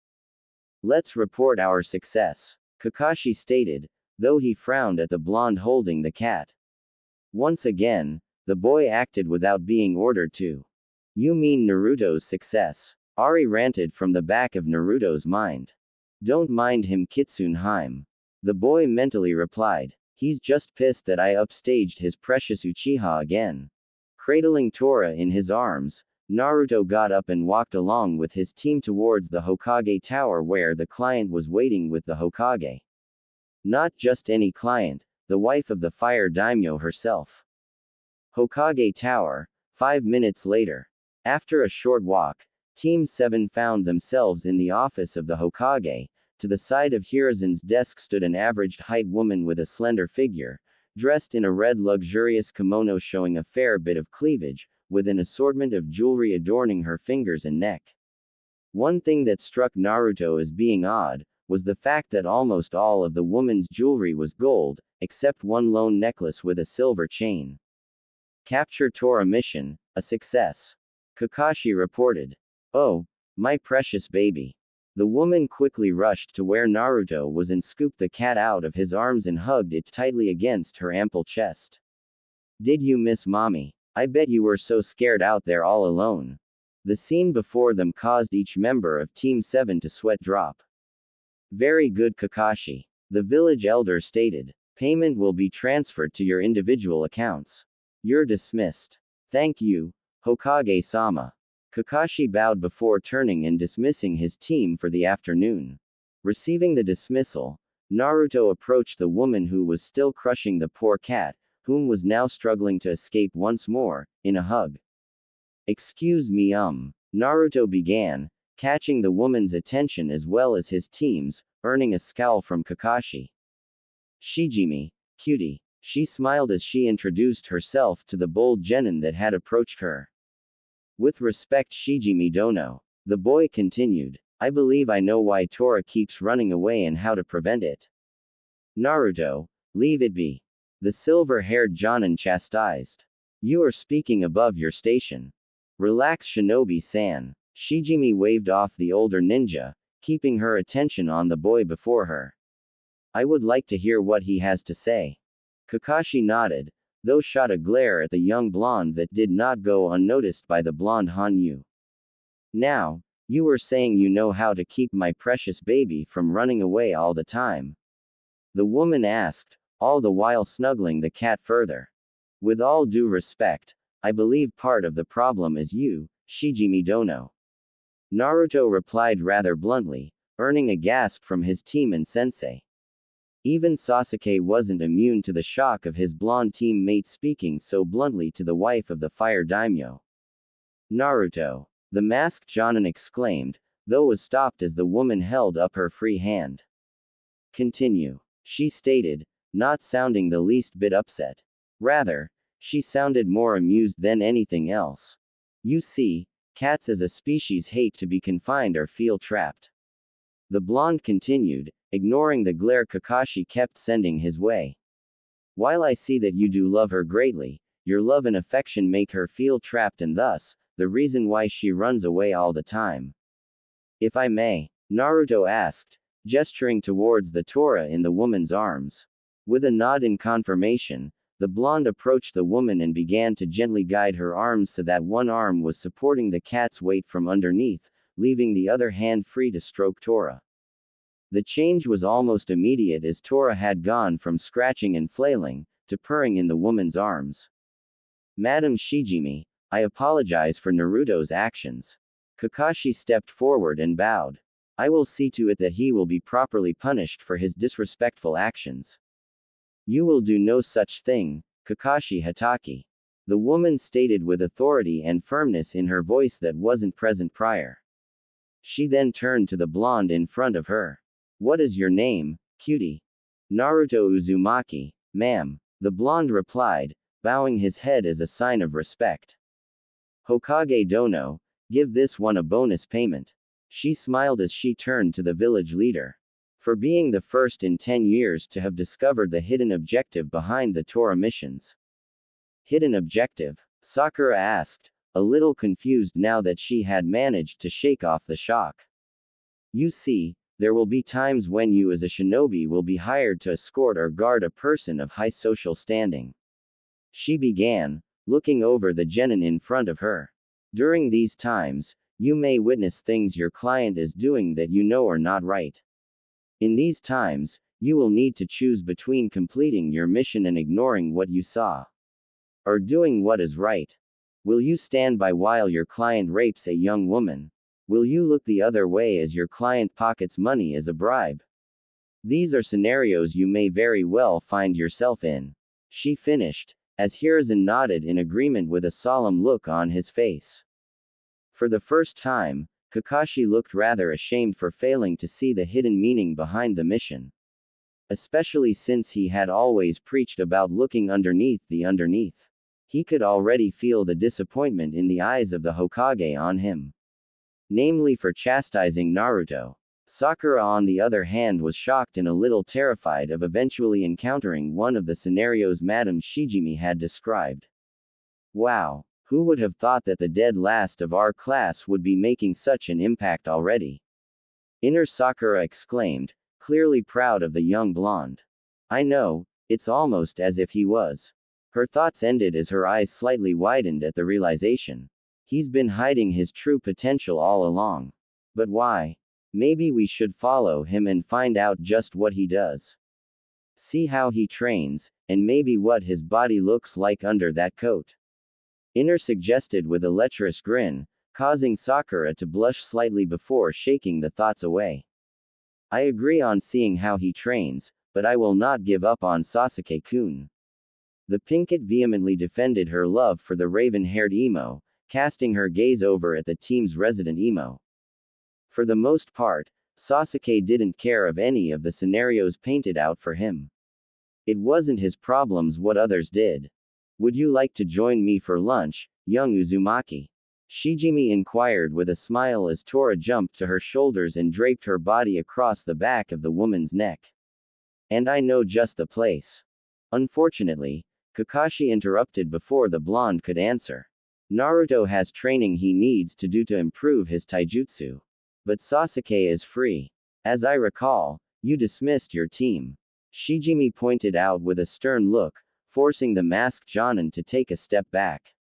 Let's report our success, Kakashi stated, though he frowned at the blonde holding the cat. Once again, the boy acted without being ordered to. You mean Naruto's success? Ari ranted from the back of Naruto's mind. Don't mind him, Kitsunheim. The boy mentally replied. He's just pissed that I upstaged his precious Uchiha again. Cradling Tora in his arms, Naruto got up and walked along with his team towards the Hokage Tower where the client was waiting with the Hokage. Not just any client, the wife of the fire daimyo herself. Hokage Tower, 5 minutes later. After a short walk, Team 7 found themselves in the office of the Hokage. To the side of Hiruzen's desk stood an average-height woman with a slender figure, dressed in a red luxurious kimono showing a fair bit of cleavage, with an assortment of jewelry adorning her fingers and neck. One thing that struck Naruto as being odd was the fact that almost all of the woman's jewelry was gold, except one lone necklace with a silver chain. Capture Tora mission, a success. Kakashi reported. Oh, my precious baby. The woman quickly rushed to where Naruto was and scooped the cat out of his arms and hugged it tightly against her ample chest. Did you miss mommy? I bet you were so scared out there all alone. The scene before them caused each member of Team 7 to sweat drop. Very good, Kakashi. The village elder stated. Payment will be transferred to your individual accounts. You're dismissed. Thank you, Hokage-sama. Kakashi bowed before turning and dismissing his team for the afternoon. Receiving the dismissal, Naruto approached the woman who was still crushing the poor cat, whom was now struggling to escape once more, in a hug. Excuse me, Naruto began, catching the woman's attention as well as his team's, earning a scowl from Kakashi. Shijimi, cutie. She smiled as she introduced herself to the bold genin that had approached her. With respect, Shijimi Dono. The boy continued. I believe I know why Tora keeps running away and how to prevent it. Naruto, leave it be. The silver-haired Jonin chastised. You are speaking above your station. Relax, Shinobi-san. Shijimi waved off the older ninja, keeping her attention on the boy before her. I would like to hear what he has to say. Kakashi nodded, though shot a glare at the young blonde that did not go unnoticed by the blonde Hanyu. Now, you were saying you know how to keep my precious baby from running away all the time. The woman asked, all the while snuggling the cat further. With all due respect, I believe part of the problem is you, Shijimi Dono. Naruto replied rather bluntly, earning a gasp from his team and sensei. Even Sasuke wasn't immune to the shock of his blonde teammate speaking so bluntly to the wife of the fire daimyo. Naruto, the masked Jonin exclaimed, though was stopped as the woman held up her free hand. Continue, she stated, not sounding the least bit upset. Rather, she sounded more amused than anything else. You see, cats as a species hate to be confined or feel trapped. The blonde continued, ignoring the glare Kakashi kept sending his way. While I see that you do love her greatly, your love and affection make her feel trapped and thus, the reason why she runs away all the time. If I may, Naruto asked, gesturing towards the Tora in the woman's arms. With a nod in confirmation, the blonde approached the woman and began to gently guide her arms so that one arm was supporting the cat's weight from underneath, leaving the other hand free to stroke Tora. The change was almost immediate as Tora had gone from scratching and flailing, to purring in the woman's arms. Madam Shijimi, I apologize for Naruto's actions. Kakashi stepped forward and bowed. I will see to it that he will be properly punished for his disrespectful actions. You will do no such thing, Kakashi Hatake. The woman stated with authority and firmness in her voice that wasn't present prior. She then turned to the blonde in front of her. What is your name, cutie? Naruto Uzumaki, ma'am, the blonde replied, bowing his head as a sign of respect. Hokage Dono, give this one a bonus payment. She smiled as she turned to the village leader. For being the first in 10 years to have discovered the hidden objective behind the Tora missions. Hidden objective? Sakura asked, a little confused now that she had managed to shake off the shock. You see, there will be times when you as a shinobi will be hired to escort or guard a person of high social standing. She began, looking over the genin in front of her. During these times, you may witness things your client is doing that you know are not right. In these times, you will need to choose between completing your mission and ignoring what you saw. Or doing what is right. Will you stand by while your client rapes a young woman? Will you look the other way as your client pockets money as a bribe? These are scenarios you may very well find yourself in. She finished, as Hiruzen nodded in agreement with a solemn look on his face. For the first time, Kakashi looked rather ashamed for failing to see the hidden meaning behind the mission. Especially since he had always preached about looking underneath the underneath. He could already feel the disappointment in the eyes of the Hokage on him. Namely for chastising Naruto. Sakura on the other hand was shocked and a little terrified of eventually encountering one of the scenarios Madame Shijimi had described. Wow, who would have thought that the dead last of our class would be making such an impact already? Inner Sakura exclaimed, clearly proud of the young blonde. I know, it's almost as if he was. Her thoughts ended as her eyes slightly widened at the realization. He's been hiding his true potential all along. But why? Maybe we should follow him and find out just what he does. See how he trains, and maybe what his body looks like under that coat. Inner suggested with a lecherous grin, causing Sakura to blush slightly before shaking the thoughts away. I agree on seeing how he trains, but I will not give up on Sasuke-kun. The Pinkett vehemently defended her love for the raven-haired emo, casting her gaze over at the team's resident emo. For the most part, Sasuke didn't care of any of the scenarios painted out for him. It wasn't his problems what others did. Would you like to join me for lunch, young Uzumaki? Shijimi inquired with a smile as Tora jumped to her shoulders and draped her body across the back of the woman's neck. And I know just the place. Unfortunately, Kakashi interrupted before the blonde could answer. Naruto has training he needs to do to improve his taijutsu. But Sasuke is free. As I recall, you dismissed your team. Shijimi pointed out with a stern look, forcing the masked Jonin to take a step back.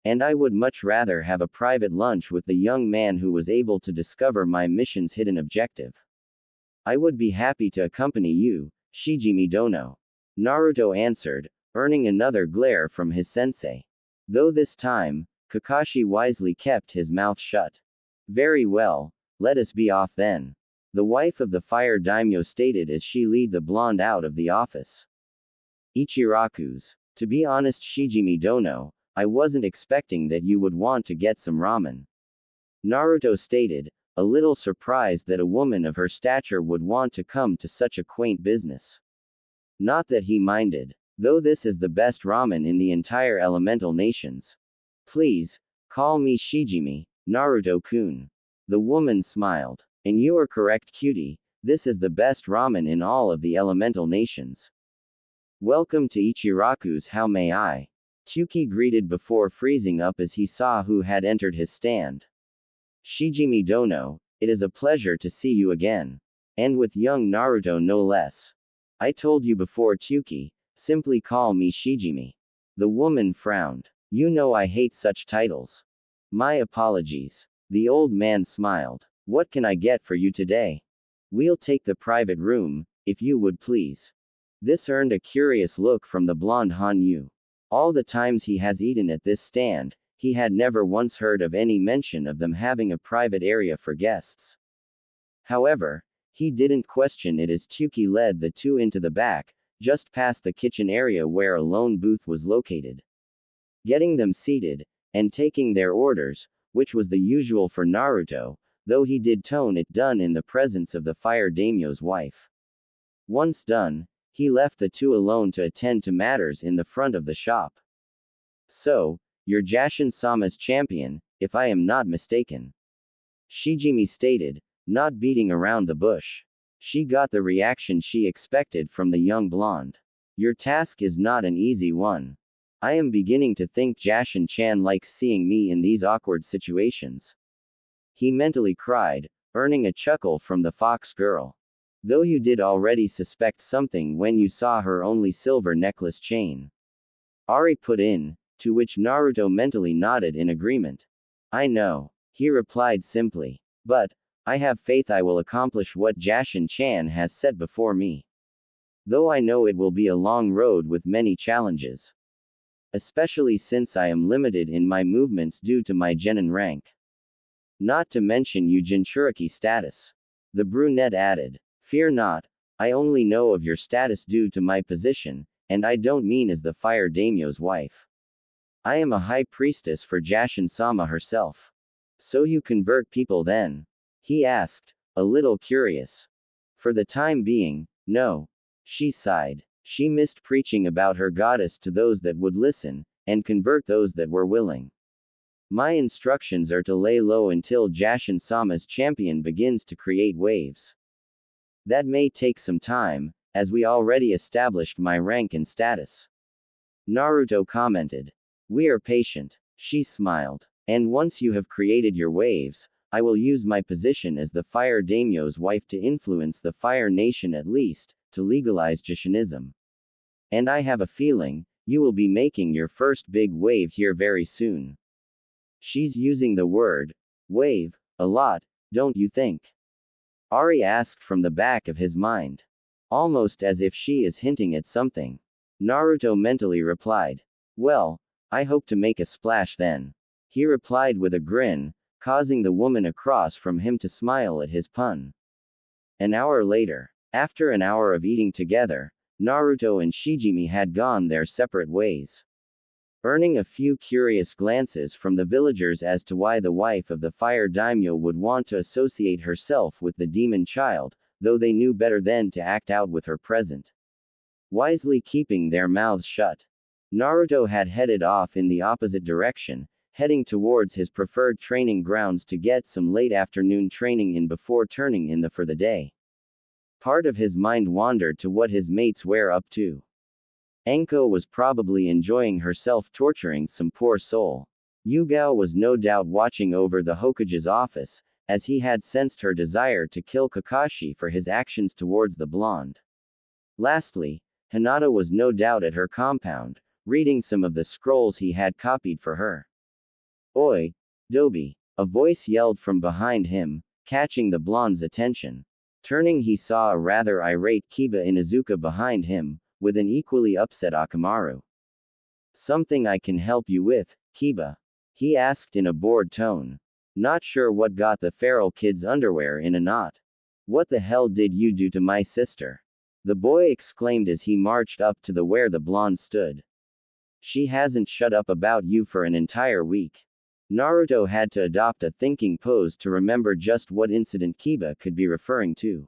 And I would much rather have a private lunch with the young man who was able to discover my mission's hidden objective. I would be happy to accompany you, Shijimi Dono. Naruto answered, earning another glare from his sensei. Though this time, Kakashi wisely kept his mouth shut. Very well, let us be off then. The wife of the fire daimyo stated as she led the blonde out of the office. Ichiraku's. To be honest, Shijimi Dono, I wasn't expecting that you would want to get some ramen. Naruto stated, a little surprised that a woman of her stature would want to come to such a quaint business. Not that he minded, though this is the best ramen in the entire elemental nations. Please, call me Shijimi, Naruto-kun. The woman smiled. And you are correct, cutie, this is the best ramen in all of the elemental nations. Welcome to Ichiraku's. How may I? Tuki greeted before freezing up as he saw who had entered his stand. Shijimi Dono, it is a pleasure to see you again. And with young Naruto no less. I told you before, Tuki, simply call me Shijimi. The woman frowned. You know I hate such titles. My apologies. The old man smiled. What can I get for you today? We'll take the private room, if you would please. This earned a curious look from the blonde Hanyu. All the times he has eaten at this stand, he had never once heard of any mention of them having a private area for guests. However, he didn't question it as Tuki led the two into the back, just past the kitchen area where a lone booth was located. Getting them seated, and taking their orders, which was the usual for Naruto, though he did tone it done in the presence of the fire daimyo's wife. Once done, he left the two alone to attend to matters in the front of the shop. So, you're Jashin-sama's champion, if I am not mistaken. Shijimi stated, not beating around the bush. She got the reaction she expected from the young blonde. Your task is not an easy one. I am beginning to think Jashin-chan likes seeing me in these awkward situations. He mentally cried, earning a chuckle from the fox girl. Though you did already suspect something when you saw her only silver necklace chain. Ari put in, to which Naruto mentally nodded in agreement. I know, he replied simply. But, I have faith I will accomplish what Jashin-chan has set before me. Though I know it will be a long road with many challenges. Especially since I am limited in my movements due to my genin rank. Not to mention Jinchuriki status. The brunette added. Fear not, I only know of your status due to my position, and I don't mean as the fire daimyo's wife. I am a high priestess for Jashin-sama herself. So you convert people then? He asked, a little curious. For the time being, no. She sighed. She missed preaching about her goddess to those that would listen, and convert those that were willing. My instructions are to lay low until Jashin Sama's champion begins to create waves. That may take some time, as we already established my rank and status. Naruto commented. We are patient. She smiled. And once you have created your waves, I will use my position as the Fire Daimyo's wife to influence the Fire Nation at least, to legalize Jashinism. And I have a feeling, you will be making your first big wave here very soon. She's using the word, wave, a lot, don't you think? Ari asked from the back of his mind. Almost as if she is hinting at something. Naruto mentally replied. Well, I hope to make a splash then. He replied with a grin, causing the woman across from him to smile at his pun. An hour later, after an hour of eating together, Naruto and Shijimi had gone their separate ways. Earning a few curious glances from the villagers as to why the wife of the Fire Daimyo would want to associate herself with the demon child, though they knew better than to act out with her present. Wisely keeping their mouths shut, Naruto had headed off in the opposite direction, heading towards his preferred training grounds to get some late afternoon training in before turning in for the day. Part of his mind wandered to what his mates were up to. Enko was probably enjoying herself torturing some poor soul. Yugao was no doubt watching over the Hokage's office, as he had sensed her desire to kill Kakashi for his actions towards the blonde. Lastly, Hinata was no doubt at her compound, reading some of the scrolls he had copied for her. Oi, Dobi! A voice yelled from behind him, catching the blonde's attention. Turning, he saw a rather irate Kiba Inuzuka behind him, with an equally upset Akamaru. Something I can help you with, Kiba? He asked in a bored tone. Not sure what got the feral kid's underwear in a knot. What the hell did you do to my sister? The boy exclaimed as he marched up to where the blonde stood. She hasn't shut up about you for an entire week. Naruto had to adopt a thinking pose to remember just what incident Kiba could be referring to.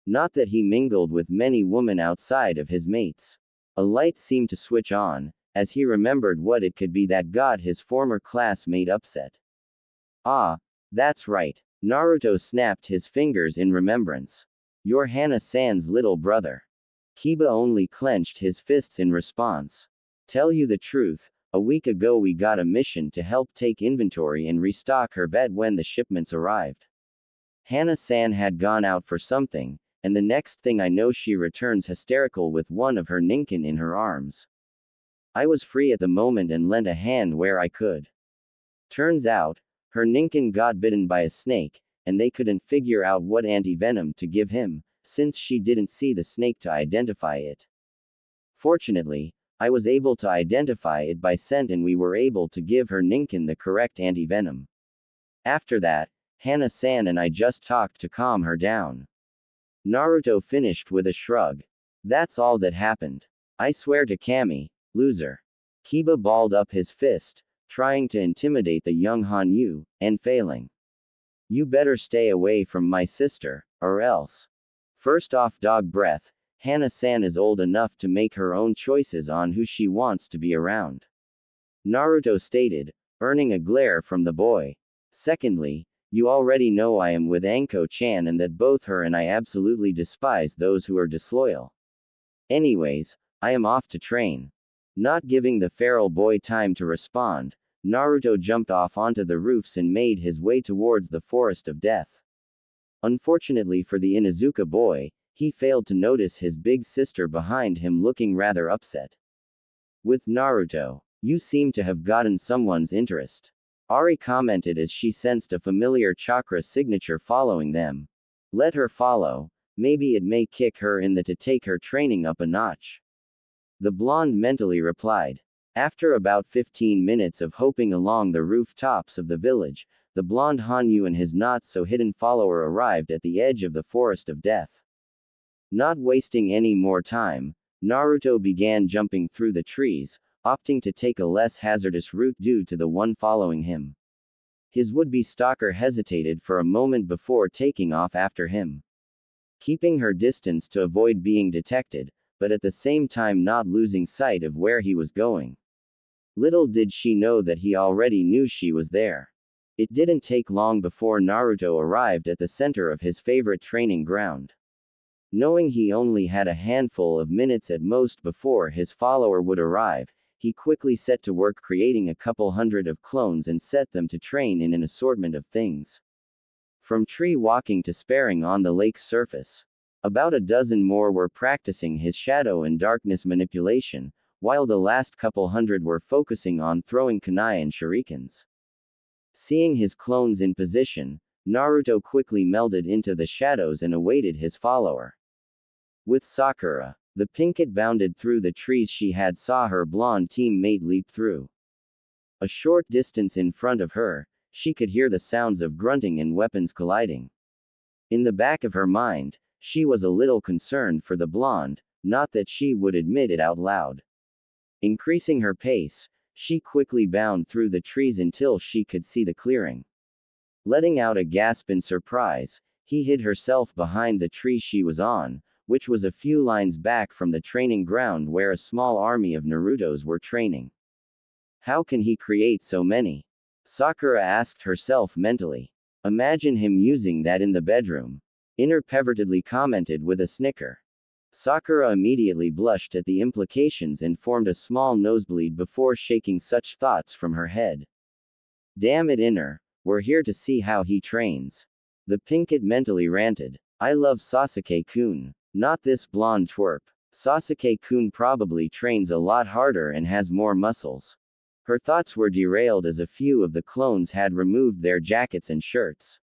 Not that he mingled with many women outside of his mates. A light seemed to switch on, as he remembered what it could be that got his former classmate upset. Ah, that's right. Naruto snapped his fingers in remembrance. You're Hana-san's little brother. Kiba only clenched his fists in response. Tell you the truth, a week ago we got a mission to help take inventory and restock her vet when the shipments arrived. Hana-san had gone out for something, and the next thing I know she returns hysterical with one of her ninkin in her arms. I was free at the moment and lent a hand where I could. Turns out, her ninkin got bitten by a snake, and they couldn't figure out what anti-venom to give him, since she didn't see the snake to identify it. Fortunately, I was able to identify it by scent and we were able to give her ninkin the correct anti-venom. After that, Hana-san and I just talked to calm her down. Naruto finished with a shrug. That's all that happened. I swear to Kami, loser. Kiba balled up his fist, trying to intimidate the young Hanyu, and failing. You better stay away from my sister, or else. First off, dog breath, Hana-san is old enough to make her own choices on who she wants to be around. Naruto stated, earning a glare from the boy. Secondly, you already know I am with Anko-chan and that both her and I absolutely despise those who are disloyal. Anyways, I am off to train. Not giving the feral boy time to respond, Naruto jumped off onto the roofs and made his way towards the forest of death. Unfortunately for the Inuzuka boy, he failed to notice his big sister behind him looking rather upset. With Naruto, you seem to have gotten someone's interest. Ari commented as she sensed a familiar chakra signature following them. Let her follow, maybe it may kick her in the to take her training up a notch. The blonde mentally replied. After about 15 minutes of hoping along the rooftops of the village, the blonde Hanyu and his not-so-hidden follower arrived at the edge of the forest of death. Not wasting any more time, Naruto began jumping through the trees, opting to take a less hazardous route due to the one following him. His would-be stalker hesitated for a moment before taking off after him, keeping her distance to avoid being detected, but at the same time not losing sight of where he was going. Little did she know that he already knew she was there. It didn't take long before Naruto arrived at the center of his favorite training ground. Knowing he only had a handful of minutes at most before his follower would arrive, he quickly set to work creating a couple hundred of clones and set them to train in an assortment of things, from tree walking to sparring on the lake's surface. About a dozen more were practicing his shadow and darkness manipulation, while the last couple hundred were focusing on throwing kunai and shurikens. Seeing his clones in position, Naruto quickly melded into the shadows and awaited his follower. With Sakura, the Pinkett bounded through the trees. She had saw her blonde teammate leap through. A short distance in front of her, she could hear the sounds of grunting and weapons colliding. In the back of her mind, she was a little concerned for the blonde, not that she would admit it out loud. Increasing her pace, she quickly bounded through the trees until she could see the clearing. Letting out a gasp in surprise, he hid herself behind the tree she was on, which was a few lines back from the training ground where a small army of Narutos were training. How can he create so many? Sakura asked herself mentally. Imagine him using that in the bedroom. Inner pervertedly commented with a snicker. Sakura immediately blushed at the implications and formed a small nosebleed before shaking such thoughts from her head. Damn it, Inner, we're here to see how he trains. The Pinkett mentally ranted. I love Sasuke-kun. Not this blonde twerp. Sasuke-kun probably trains a lot harder and has more muscles. Her thoughts were derailed as a few of the clones had removed their jackets and shirts,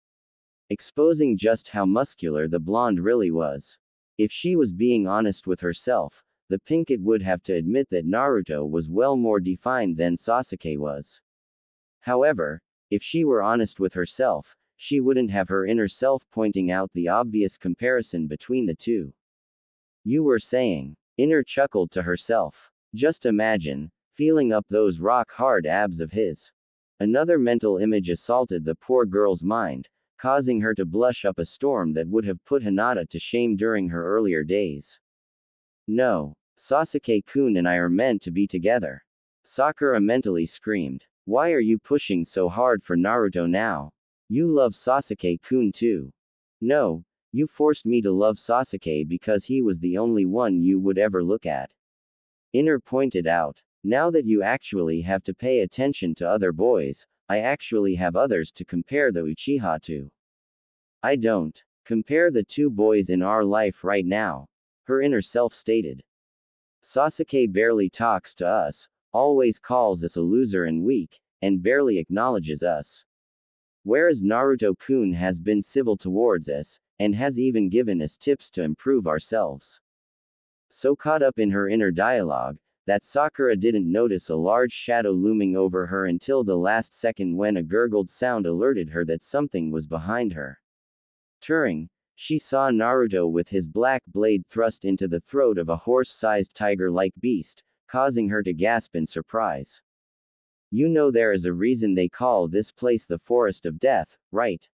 exposing just how muscular the blonde really was. If she was being honest with herself, the Pinkett would have to admit that Naruto was well more defined than Sasuke was. However, if she were honest with herself, she wouldn't have her inner self pointing out the obvious comparison between the two. You were saying, Inner chuckled to herself. Just imagine, feeling up those rock-hard abs of his. Another mental image assaulted the poor girl's mind, causing her to blush up a storm that would have put Hinata to shame during her earlier days. No, Sasuke-kun and I are meant to be together. Sakura mentally screamed. Why are you pushing so hard for Naruto now? You love Sasuke-kun too. No, you forced me to love Sasuke because he was the only one you would ever look at. Inner pointed out. Now that you actually have to pay attention to other boys, I actually have others to compare the Uchiha to. I don't. Compare the two boys in our life right now, her inner self stated. Sasuke barely talks to us, always calls us a loser and weak, and barely acknowledges us. Whereas Naruto-kun has been civil towards us, and has even given us tips to improve ourselves. So caught up in her inner dialogue, that Sakura didn't notice a large shadow looming over her until the last second when a gurgled sound alerted her that something was behind her. Turning, she saw Naruto with his black blade thrust into the throat of a horse-sized tiger-like beast, causing her to gasp in surprise. You know there is a reason they call this place the Forest of Death, right?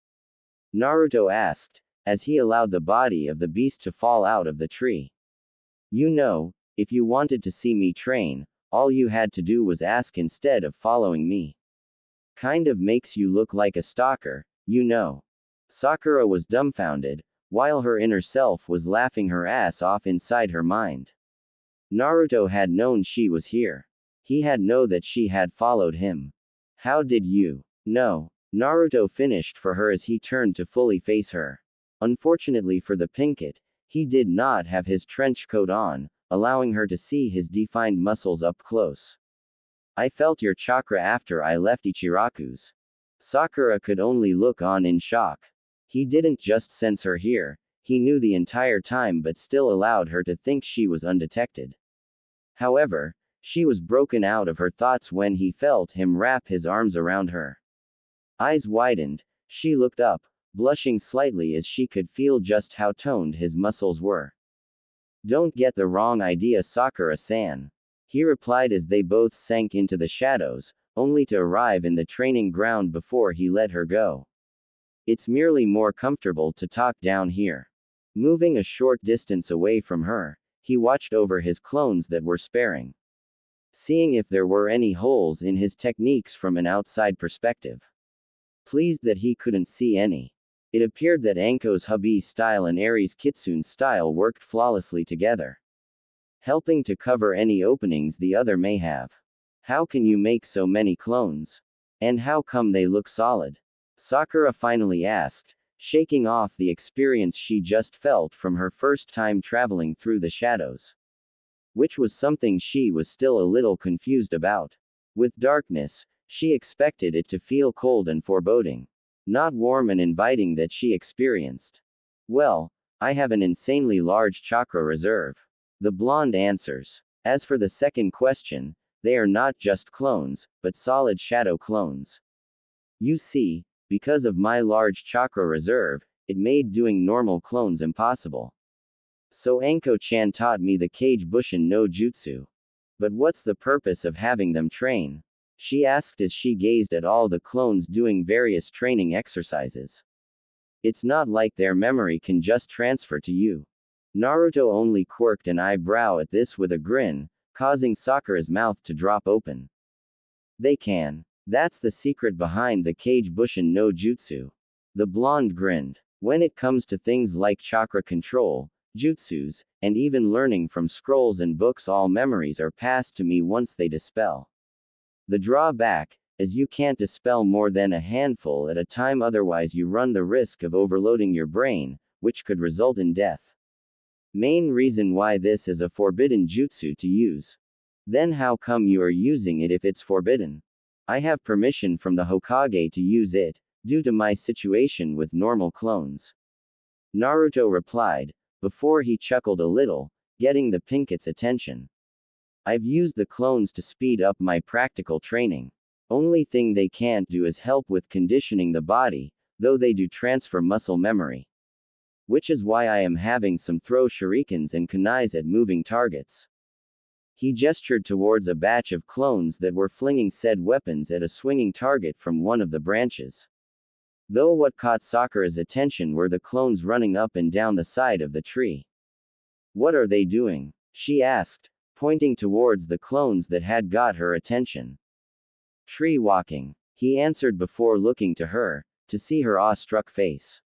Naruto asked, as he allowed the body of the beast to fall out of the tree. You know, if you wanted to see me train, all you had to do was ask instead of following me. Kind of makes you look like a stalker, you know. Sakura was dumbfounded, while her inner self was laughing her ass off inside her mind. Naruto had known she was here. He had known that she had followed him. How did you know? Naruto finished for her as he turned to fully face her. Unfortunately for the Pinkett, he did not have his trench coat on, allowing her to see his defined muscles up close. I felt your chakra after I left Ichiraku's. Sakura could only look on in shock. He didn't just sense her here, he knew the entire time but still allowed her to think she was undetected. However, she was broken out of her thoughts when he felt him wrap his arms around her. Eyes widened, she looked up, blushing slightly as she could feel just how toned his muscles were. Don't get the wrong idea, Sakura-san. He replied as they both sank into the shadows, only to arrive in the training ground before he let her go. It's merely more comfortable to talk down here. Moving a short distance away from her, he watched over his clones that were sparing, seeing if there were any holes in his techniques from an outside perspective. Pleased that he couldn't see any. It appeared that Anko's hubby's style and Aries Kitsune's style worked flawlessly together, helping to cover any openings the other may have. How can you make so many clones? And how come they look solid? Sakura finally asked, shaking off the experience she just felt from her first time traveling through the shadows, which was something she was still a little confused about. With darkness, she expected it to feel cold and foreboding, not warm and inviting that she experienced. Well, I have an insanely large chakra reserve. The blonde answers. As for the second question, they are not just clones, but solid shadow clones. You see, because of my large chakra reserve, it made doing normal clones impossible. So Anko-chan taught me the Kage Bushin no Jutsu. But what's the purpose of having them train? She asked as she gazed at all the clones doing various training exercises. It's not like their memory can just transfer to you. Naruto only quirked an eyebrow at this with a grin, causing Sakura's mouth to drop open. They can. That's the secret behind the Kage Bushin no Jutsu. The blonde grinned. When it comes to things like chakra control, jutsus, and even learning from scrolls and books, all memories are passed to me once they dispel. The drawback is you can't dispel more than a handful at a time, otherwise you run the risk of overloading your brain, which could result in death. Main reason why this is a forbidden jutsu to use. Then how come you are using it if it's forbidden? I have permission from the Hokage to use it, due to my situation with normal clones. Naruto replied, before he chuckled a little, getting the Pinket's attention. I've used the clones to speed up my practical training. Only thing they can't do is help with conditioning the body, though they do transfer muscle memory. Which is why I am having some throw shurikens and kunais at moving targets. He gestured towards a batch of clones that were flinging said weapons at a swinging target from one of the branches. Though what caught Sakura's attention were the clones running up and down the side of the tree. What are they doing? She asked, pointing towards the clones that had got her attention. Tree walking, he answered before looking to her, to see her awe-struck face.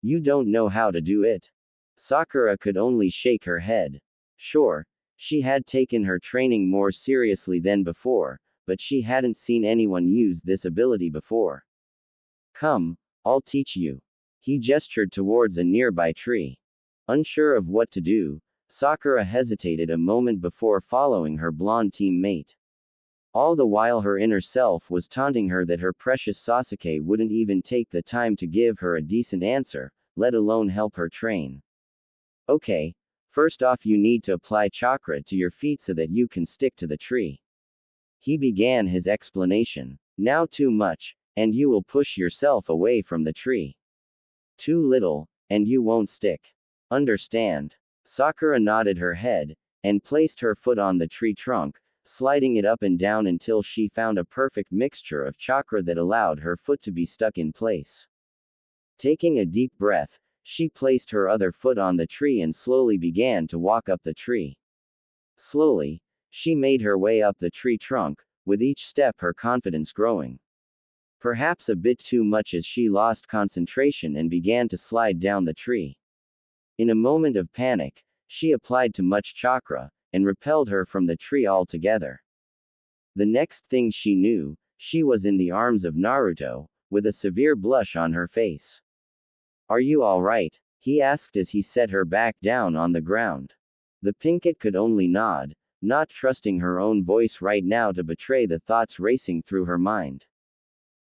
You don't know how to do it? Sakura could only shake her head. Sure, she had taken her training more seriously than before, but she hadn't seen anyone use this ability before. Come, I'll teach you. He gestured towards a nearby tree. Unsure of what to do, Sakura hesitated a moment before following her blonde teammate. All the while her inner self was taunting her that her precious Sasuke wouldn't even take the time to give her a decent answer, let alone help her train. Okay, first off you need to apply chakra to your feet so that you can stick to the tree. He began his explanation. Now too much, and you will push yourself away from the tree. Too little, and you won't stick. Understand? Sakura nodded her head, and placed her foot on the tree trunk, sliding it up and down until she found a perfect mixture of chakra that allowed her foot to be stuck in place. Taking a deep breath, she placed her other foot on the tree and slowly began to walk up the tree. Slowly, she made her way up the tree trunk, with each step her confidence growing. Perhaps a bit too much as she lost concentration and began to slide down the tree. In a moment of panic, she applied too much chakra, and repelled her from the tree altogether. The next thing she knew, she was in the arms of Naruto, with a severe blush on her face. Are you alright? He asked as he set her back down on the ground. The Pinkett could only nod, not trusting her own voice right now to betray the thoughts racing through her mind.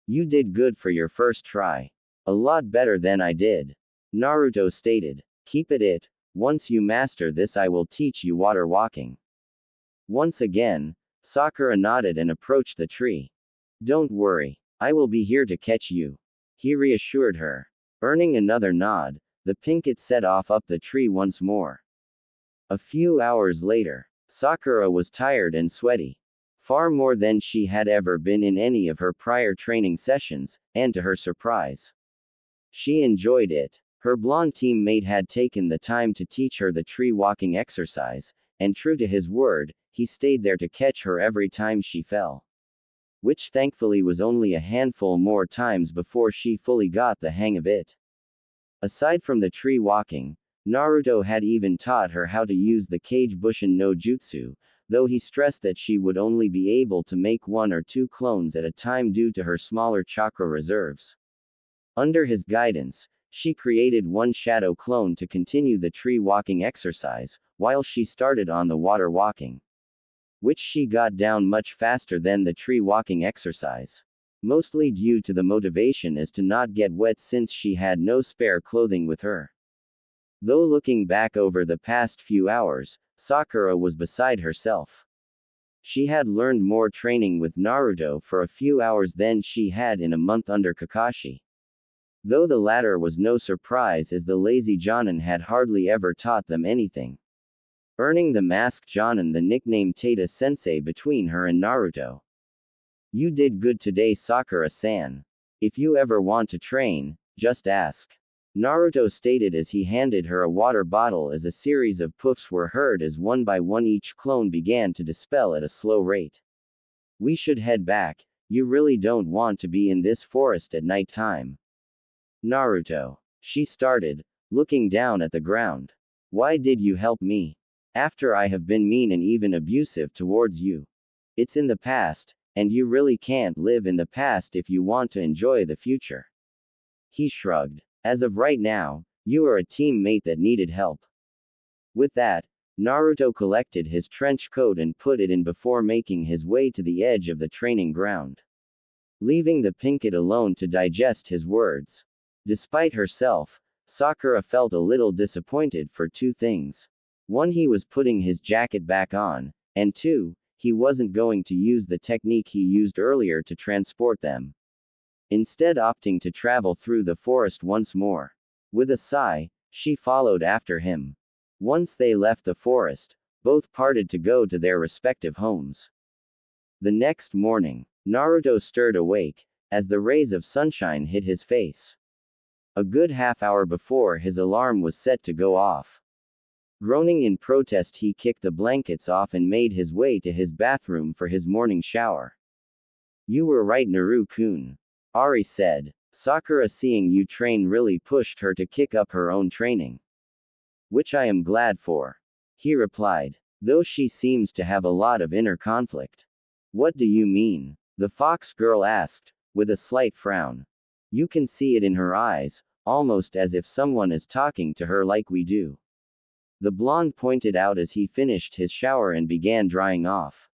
You did good for your first try. A lot better than I did. Naruto stated. Keep at it. Once you master this I will teach you water walking. Once again, Sakura nodded and approached the tree. Don't worry, I will be here to catch you. He reassured her. Earning another nod, the Pinkett set off up the tree once more. A few hours later, Sakura was tired and sweaty. far more than she had ever been in any of her prior training sessions, and to her surprise, she enjoyed it. Her blonde teammate had taken the time to teach her the tree walking exercise, and true to his word, he stayed there to catch her every time she fell. Which thankfully was only a handful more times before she fully got the hang of it. Aside from the tree walking, Naruto had even taught her how to use the Kage Bushin no Jutsu, though he stressed that she would only be able to make 1 or 2 clones at a time due to her smaller chakra reserves. Under his guidance, she created 1 shadow clone to continue the tree walking exercise, while she started on the water walking, which she got down much faster than the tree walking exercise. Mostly due to the motivation is to not get wet since she had no spare clothing with her. Though looking back over the past few hours, Sakura was beside herself. She had learned more training with Naruto for a few hours than she had in a month under Kakashi. Though the latter was no surprise as the lazy Jonin had hardly ever taught them anything, earning the masked Jonin the nickname Tata-sensei between her and Naruto. You did good today, Sakura-san. If you ever want to train, just ask, Naruto stated as he handed her a water bottle as a series of puffs were heard as one by one each clone began to dispel at a slow rate. We should head back, you really don't want to be in this forest at night time. Naruto, she started, looking down at the ground. Why did you help me? After I have been mean and even abusive towards you. It's in the past, and you really can't live in the past if you want to enjoy the future. He shrugged. As of right now, you are a teammate that needed help. With that, Naruto collected his trench coat and put it in before making his way to the edge of the training ground, leaving the pink kid alone to digest his words. Despite herself, Sakura felt a little disappointed for 2 things. 1, he was putting his jacket back on, and 2, he wasn't going to use the technique he used earlier to transport them, instead opting to travel through the forest once more. With a sigh, she followed after him. Once they left the forest, both parted to go to their respective homes. The next morning, Naruto stirred awake, as the rays of sunshine hit his face. A good half-hour before his alarm was set to go off. Groaning in protest, he kicked the blankets off and made his way to his bathroom for his morning shower. You were right, Naru-kun, Ari said. Sakura, seeing you train really pushed her to kick up her own training. Which I am glad for, he replied, though she seems to have a lot of inner conflict. What do you mean? The fox girl asked, with a slight frown. You can see it in her eyes, almost as if someone is talking to her like we do. The blonde pointed out as he finished his shower and began drying off.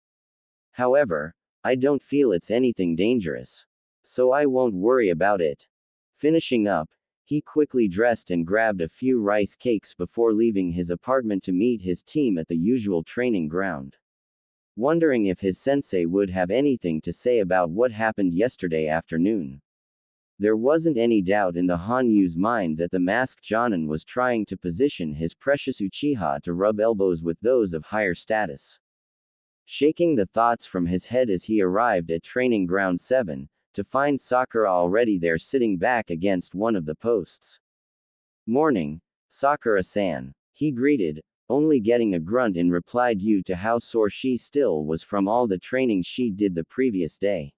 However, I don't feel it's anything dangerous, so I won't worry about it. Finishing up, he quickly dressed and grabbed a few rice cakes before leaving his apartment to meet his team at the usual training ground, wondering if his sensei would have anything to say about what happened yesterday afternoon. There wasn't any doubt in the Hanyu's mind that the masked Jonin was trying to position his precious Uchiha to rub elbows with those of higher status. Shaking the thoughts from his head as he arrived at Training Ground 7, to find Sakura already there sitting back against one of the posts. Morning, Sakura-san, he greeted, only getting a grunt in reply due to how sore she still was from all the training she did the previous day.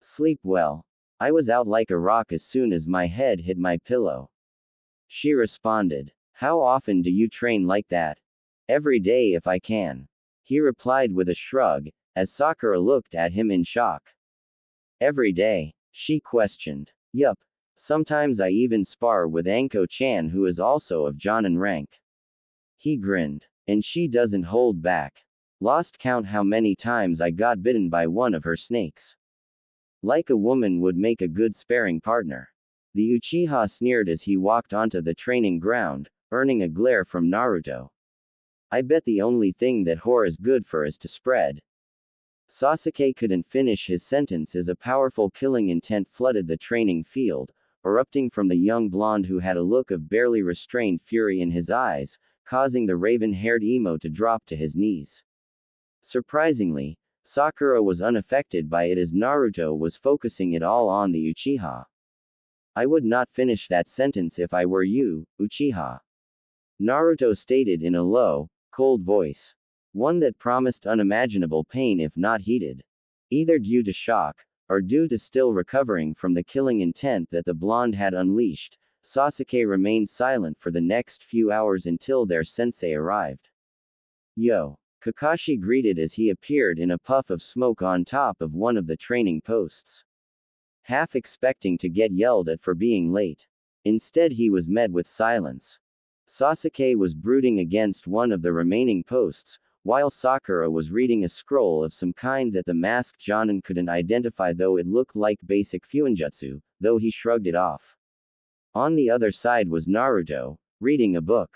Sleep well. I was out like a rock as soon as my head hit my pillow. She responded. How often do you train like that? Every day if I can. He replied with a shrug, as Sakura looked at him in shock. Every day? She questioned. Yup. Sometimes I even spar with Anko-chan, who is also of Jonin rank. He grinned. And she doesn't hold back. Lost count how many times I got bitten by one of her snakes. Like a woman would make a good sparring partner. The Uchiha sneered as he walked onto the training ground, earning a glare from Naruto. I bet the only thing that whore is good for is to spread. Sasuke couldn't finish his sentence as a powerful killing intent flooded the training field, erupting from the young blonde who had a look of barely restrained fury in his eyes, causing the raven-haired emo to drop to his knees. Surprisingly, Sakura was unaffected by it as Naruto was focusing it all on the Uchiha. I would not finish that sentence if I were you, Uchiha. Naruto stated in a low, cold voice. One that promised unimaginable pain if not heeded. Either due to shock, or due to still recovering from the killing intent that the blonde had unleashed, Sasuke remained silent for the next few hours until their sensei arrived. Yo! Kakashi greeted as he appeared in a puff of smoke on top of one of the training posts. Half expecting to get yelled at for being late. Instead he was met with silence. Sasuke was brooding against one of the remaining posts, while Sakura was reading a scroll of some kind that the masked Jonin couldn't identify, though it looked like basic fuinjutsu, though he shrugged it off. On the other side was Naruto, reading a book.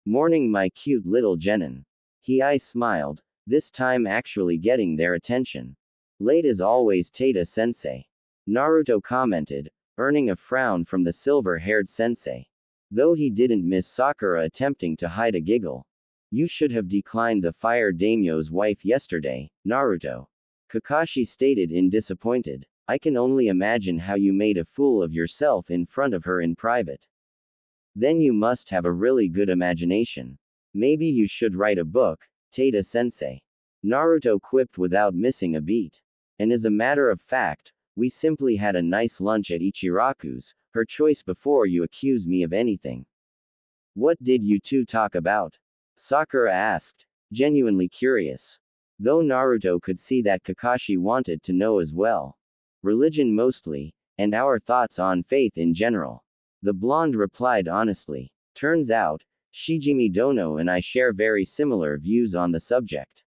Morning, my cute little genin. I smiled, this time actually getting their attention. Late as always, Tada-sensei. Naruto commented, earning a frown from the silver-haired sensei. Though he didn't miss Sakura attempting to hide a giggle. You should have declined the fire daimyo's wife yesterday, Naruto. Kakashi stated in disappointed. I can only imagine how you made a fool of yourself in front of her in private. Then you must have a really good imagination. Maybe you should write a book, Tada-sensei. Naruto quipped without missing a beat. And as a matter of fact, we simply had a nice lunch at Ichiraku's, her choice, before you accuse me of anything. What did you two talk about? Sakura asked, genuinely curious. Though Naruto could see that Kakashi wanted to know as well. Religion mostly, and our thoughts on faith in general. The blonde replied honestly. Turns out, Shijimi Dono and I share very similar views on the subject.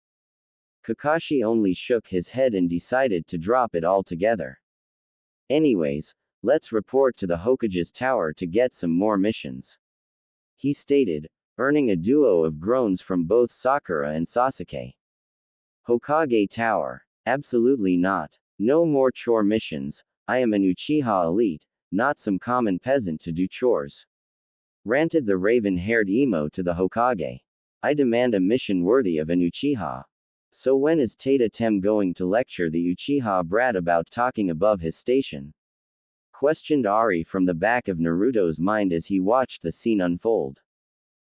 Kakashi only shook his head and decided to drop it altogether. Anyways, let's report to the Hokage's tower to get some more missions. He stated, earning a duo of groans from both Sakura and Sasuke. Hokage Tower. Absolutely not. No more chore missions. I am an Uchiha elite, not some common peasant to do chores. Ranted the raven-haired emo to the Hokage. I demand a mission worthy of an Uchiha. So when is Tada-tem going to lecture the Uchiha brat about talking above his station? Questioned Ari from the back of Naruto's mind as he watched the scene unfold.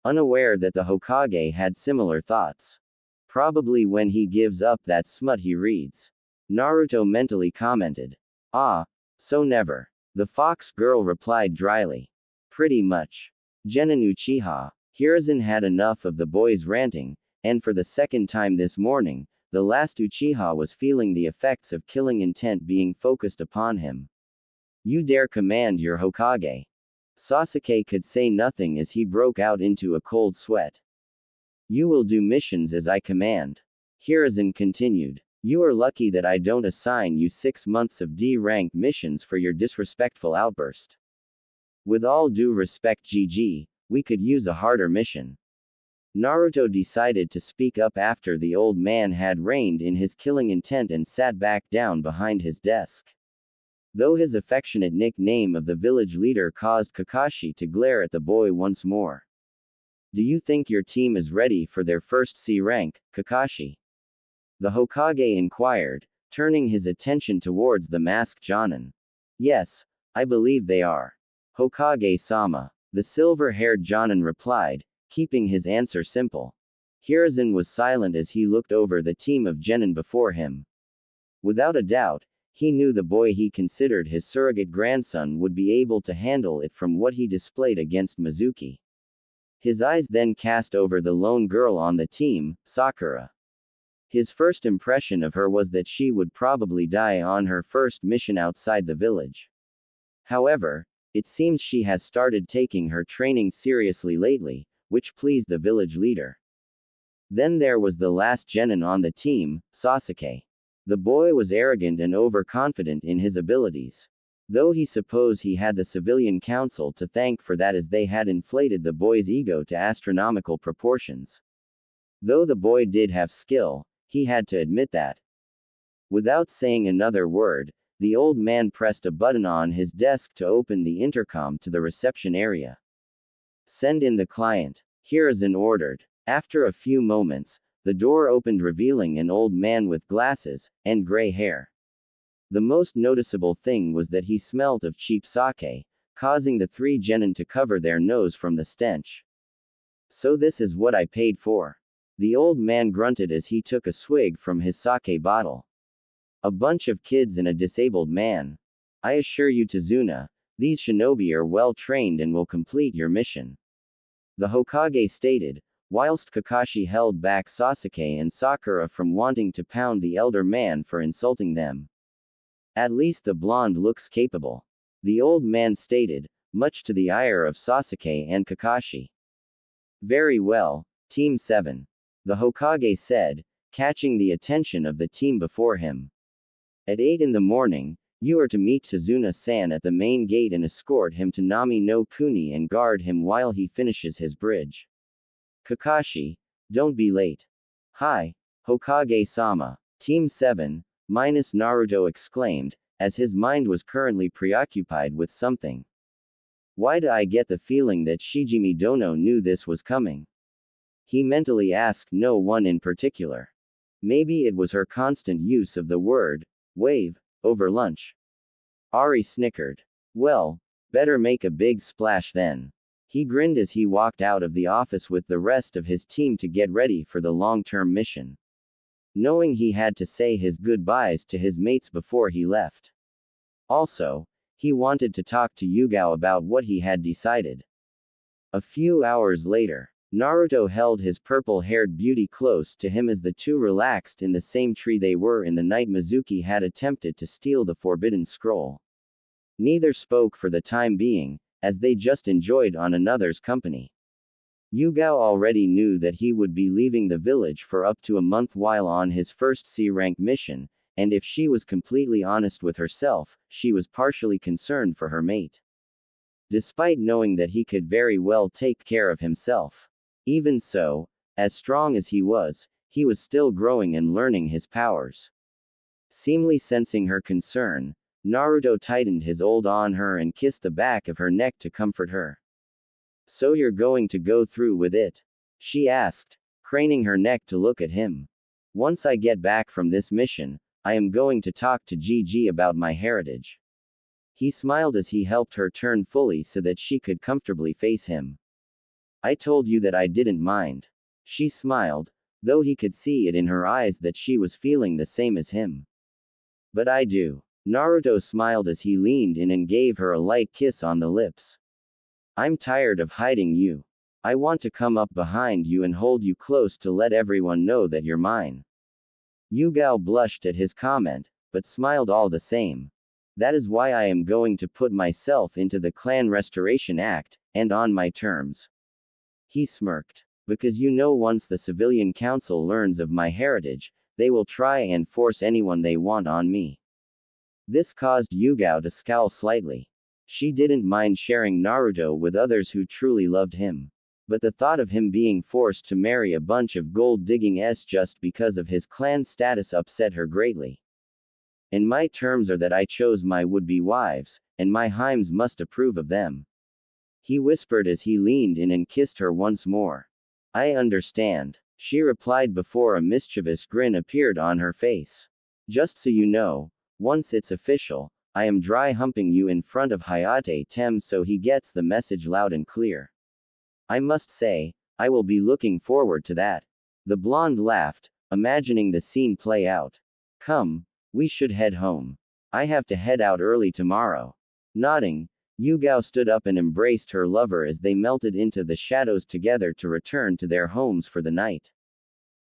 Unaware that the Hokage had similar thoughts. Probably when he gives up that smut he reads. Naruto mentally commented. Ah, so never. The fox girl replied dryly. Pretty much. Genin Uchiha. Hiruzen had enough of the boys ranting, and for the second time this morning, the last Uchiha was feeling the effects of killing intent being focused upon him. You dare command your Hokage? Sasuke could say nothing as he broke out into a cold sweat. You will do missions as I command. Hiruzen continued. You are lucky that I don't assign you 6 months of D-rank missions for your disrespectful outburst. With all due respect, GG, we could use a harder mission. Naruto decided to speak up after the old man had reined in his killing intent and sat back down behind his desk. Though his affectionate nickname of the village leader caused Kakashi to glare at the boy once more. Do you think your team is ready for their first C rank, Kakashi? The Hokage inquired, turning his attention towards the masked Jonin. Yes, I believe they are. Hokage-sama. The silver-haired Jonin replied, keeping his answer simple. Hiruzen was silent as he looked over the team of genin before him. Without a doubt, he knew the boy he considered his surrogate grandson would be able to handle it from what he displayed against Mizuki. His eyes then cast over the lone girl on the team, Sakura. His first impression of her was that she would probably die on her first mission outside the village. However, it seems she has started taking her training seriously lately, which pleased the village leader. Then there was the last genin on the team, Sasuke. The boy was arrogant and overconfident in his abilities. Though he supposed he had the civilian council to thank for that, as they had inflated the boy's ego to astronomical proportions. Though the boy did have skill, he had to admit that. Without saying another word, the old man pressed a button on his desk to open the intercom to the reception area. Send in the client, Hiruzen ordered. After a few moments, The door opened, revealing an old man with glasses and gray hair. The most noticeable thing was that he smelled of cheap sake, causing the three genin to cover their nose from the stench. So this is what I paid for. The old man grunted as he took a swig from his sake bottle. A bunch of kids and a disabled man. I assure you, Tazuna, these shinobi are well trained and will complete your mission. The Hokage stated, whilst Kakashi held back Sasuke and Sakura from wanting to pound the elder man for insulting them. At least the blonde looks capable. The old man stated, much to the ire of Sasuke and Kakashi. Very well, Team 7. The Hokage said, catching the attention of the team before him. At 8 in the morning, you are to meet Tazuna-san at the main gate and escort him to Nami no Kuni and guard him while he finishes his bridge. Kakashi, don't be late. Hi, Hokage-sama. Team 7, minus Naruto exclaimed, as his mind was currently preoccupied with something. Why do I get the feeling that Shijimi Dono knew this was coming? He mentally asked no one in particular. Maybe it was her constant use of the word, wave, over lunch. Ari snickered. Well, better make a big splash then. He grinned as he walked out of the office with the rest of his team to get ready for the long-term mission. Knowing he had to say his goodbyes to his mates before he left. Also, he wanted to talk to Yugao about what he had decided. A few hours later, Naruto held his purple-haired beauty close to him as the two relaxed in the same tree they were in the night Mizuki had attempted to steal the forbidden scroll. Neither spoke for the time being, as they just enjoyed on another's company. Yugao already knew that he would be leaving the village for up to a month while on his first C-rank mission, and if she was completely honest with herself, she was partially concerned for her mate. Despite knowing that he could very well take care of himself. Even so, as strong as he was still growing and learning his powers. Seemingly sensing her concern, Naruto tightened his hold on her and kissed the back of her neck to comfort her. So you're going to go through with it? She asked, craning her neck to look at him. Once I get back from this mission, I am going to talk to Gigi about my heritage. He smiled as he helped her turn fully so that she could comfortably face him. I told you that I didn't mind. She smiled, though he could see it in her eyes that she was feeling the same as him. But I do. Naruto smiled as he leaned in and gave her a light kiss on the lips. I'm tired of hiding you. I want to come up behind you and hold you close to let everyone know that you're mine. Yugao blushed at his comment, but smiled all the same. That is why I am going to put myself into the Clan Restoration Act, and on my terms. He smirked. Because you know once the civilian council learns of my heritage, they will try and force anyone they want on me. This caused Yugao to scowl slightly. She didn't mind sharing Naruto with others who truly loved him. But the thought of him being forced to marry a bunch of gold-digging s just because of his clan status upset her greatly. And my terms are that I chose my would-be wives, and my Heims must approve of them. He whispered as he leaned in and kissed her once more. I understand, she replied before a mischievous grin appeared on her face. Just so you know, once it's official, I am dry humping you in front of Hayate Tem so he gets the message loud and clear. I must say, I will be looking forward to that. The blonde laughed, imagining the scene play out. Come, we should head home. I have to head out early tomorrow. Nodding, Yugao stood up and embraced her lover as they melted into the shadows together to return to their homes for the night.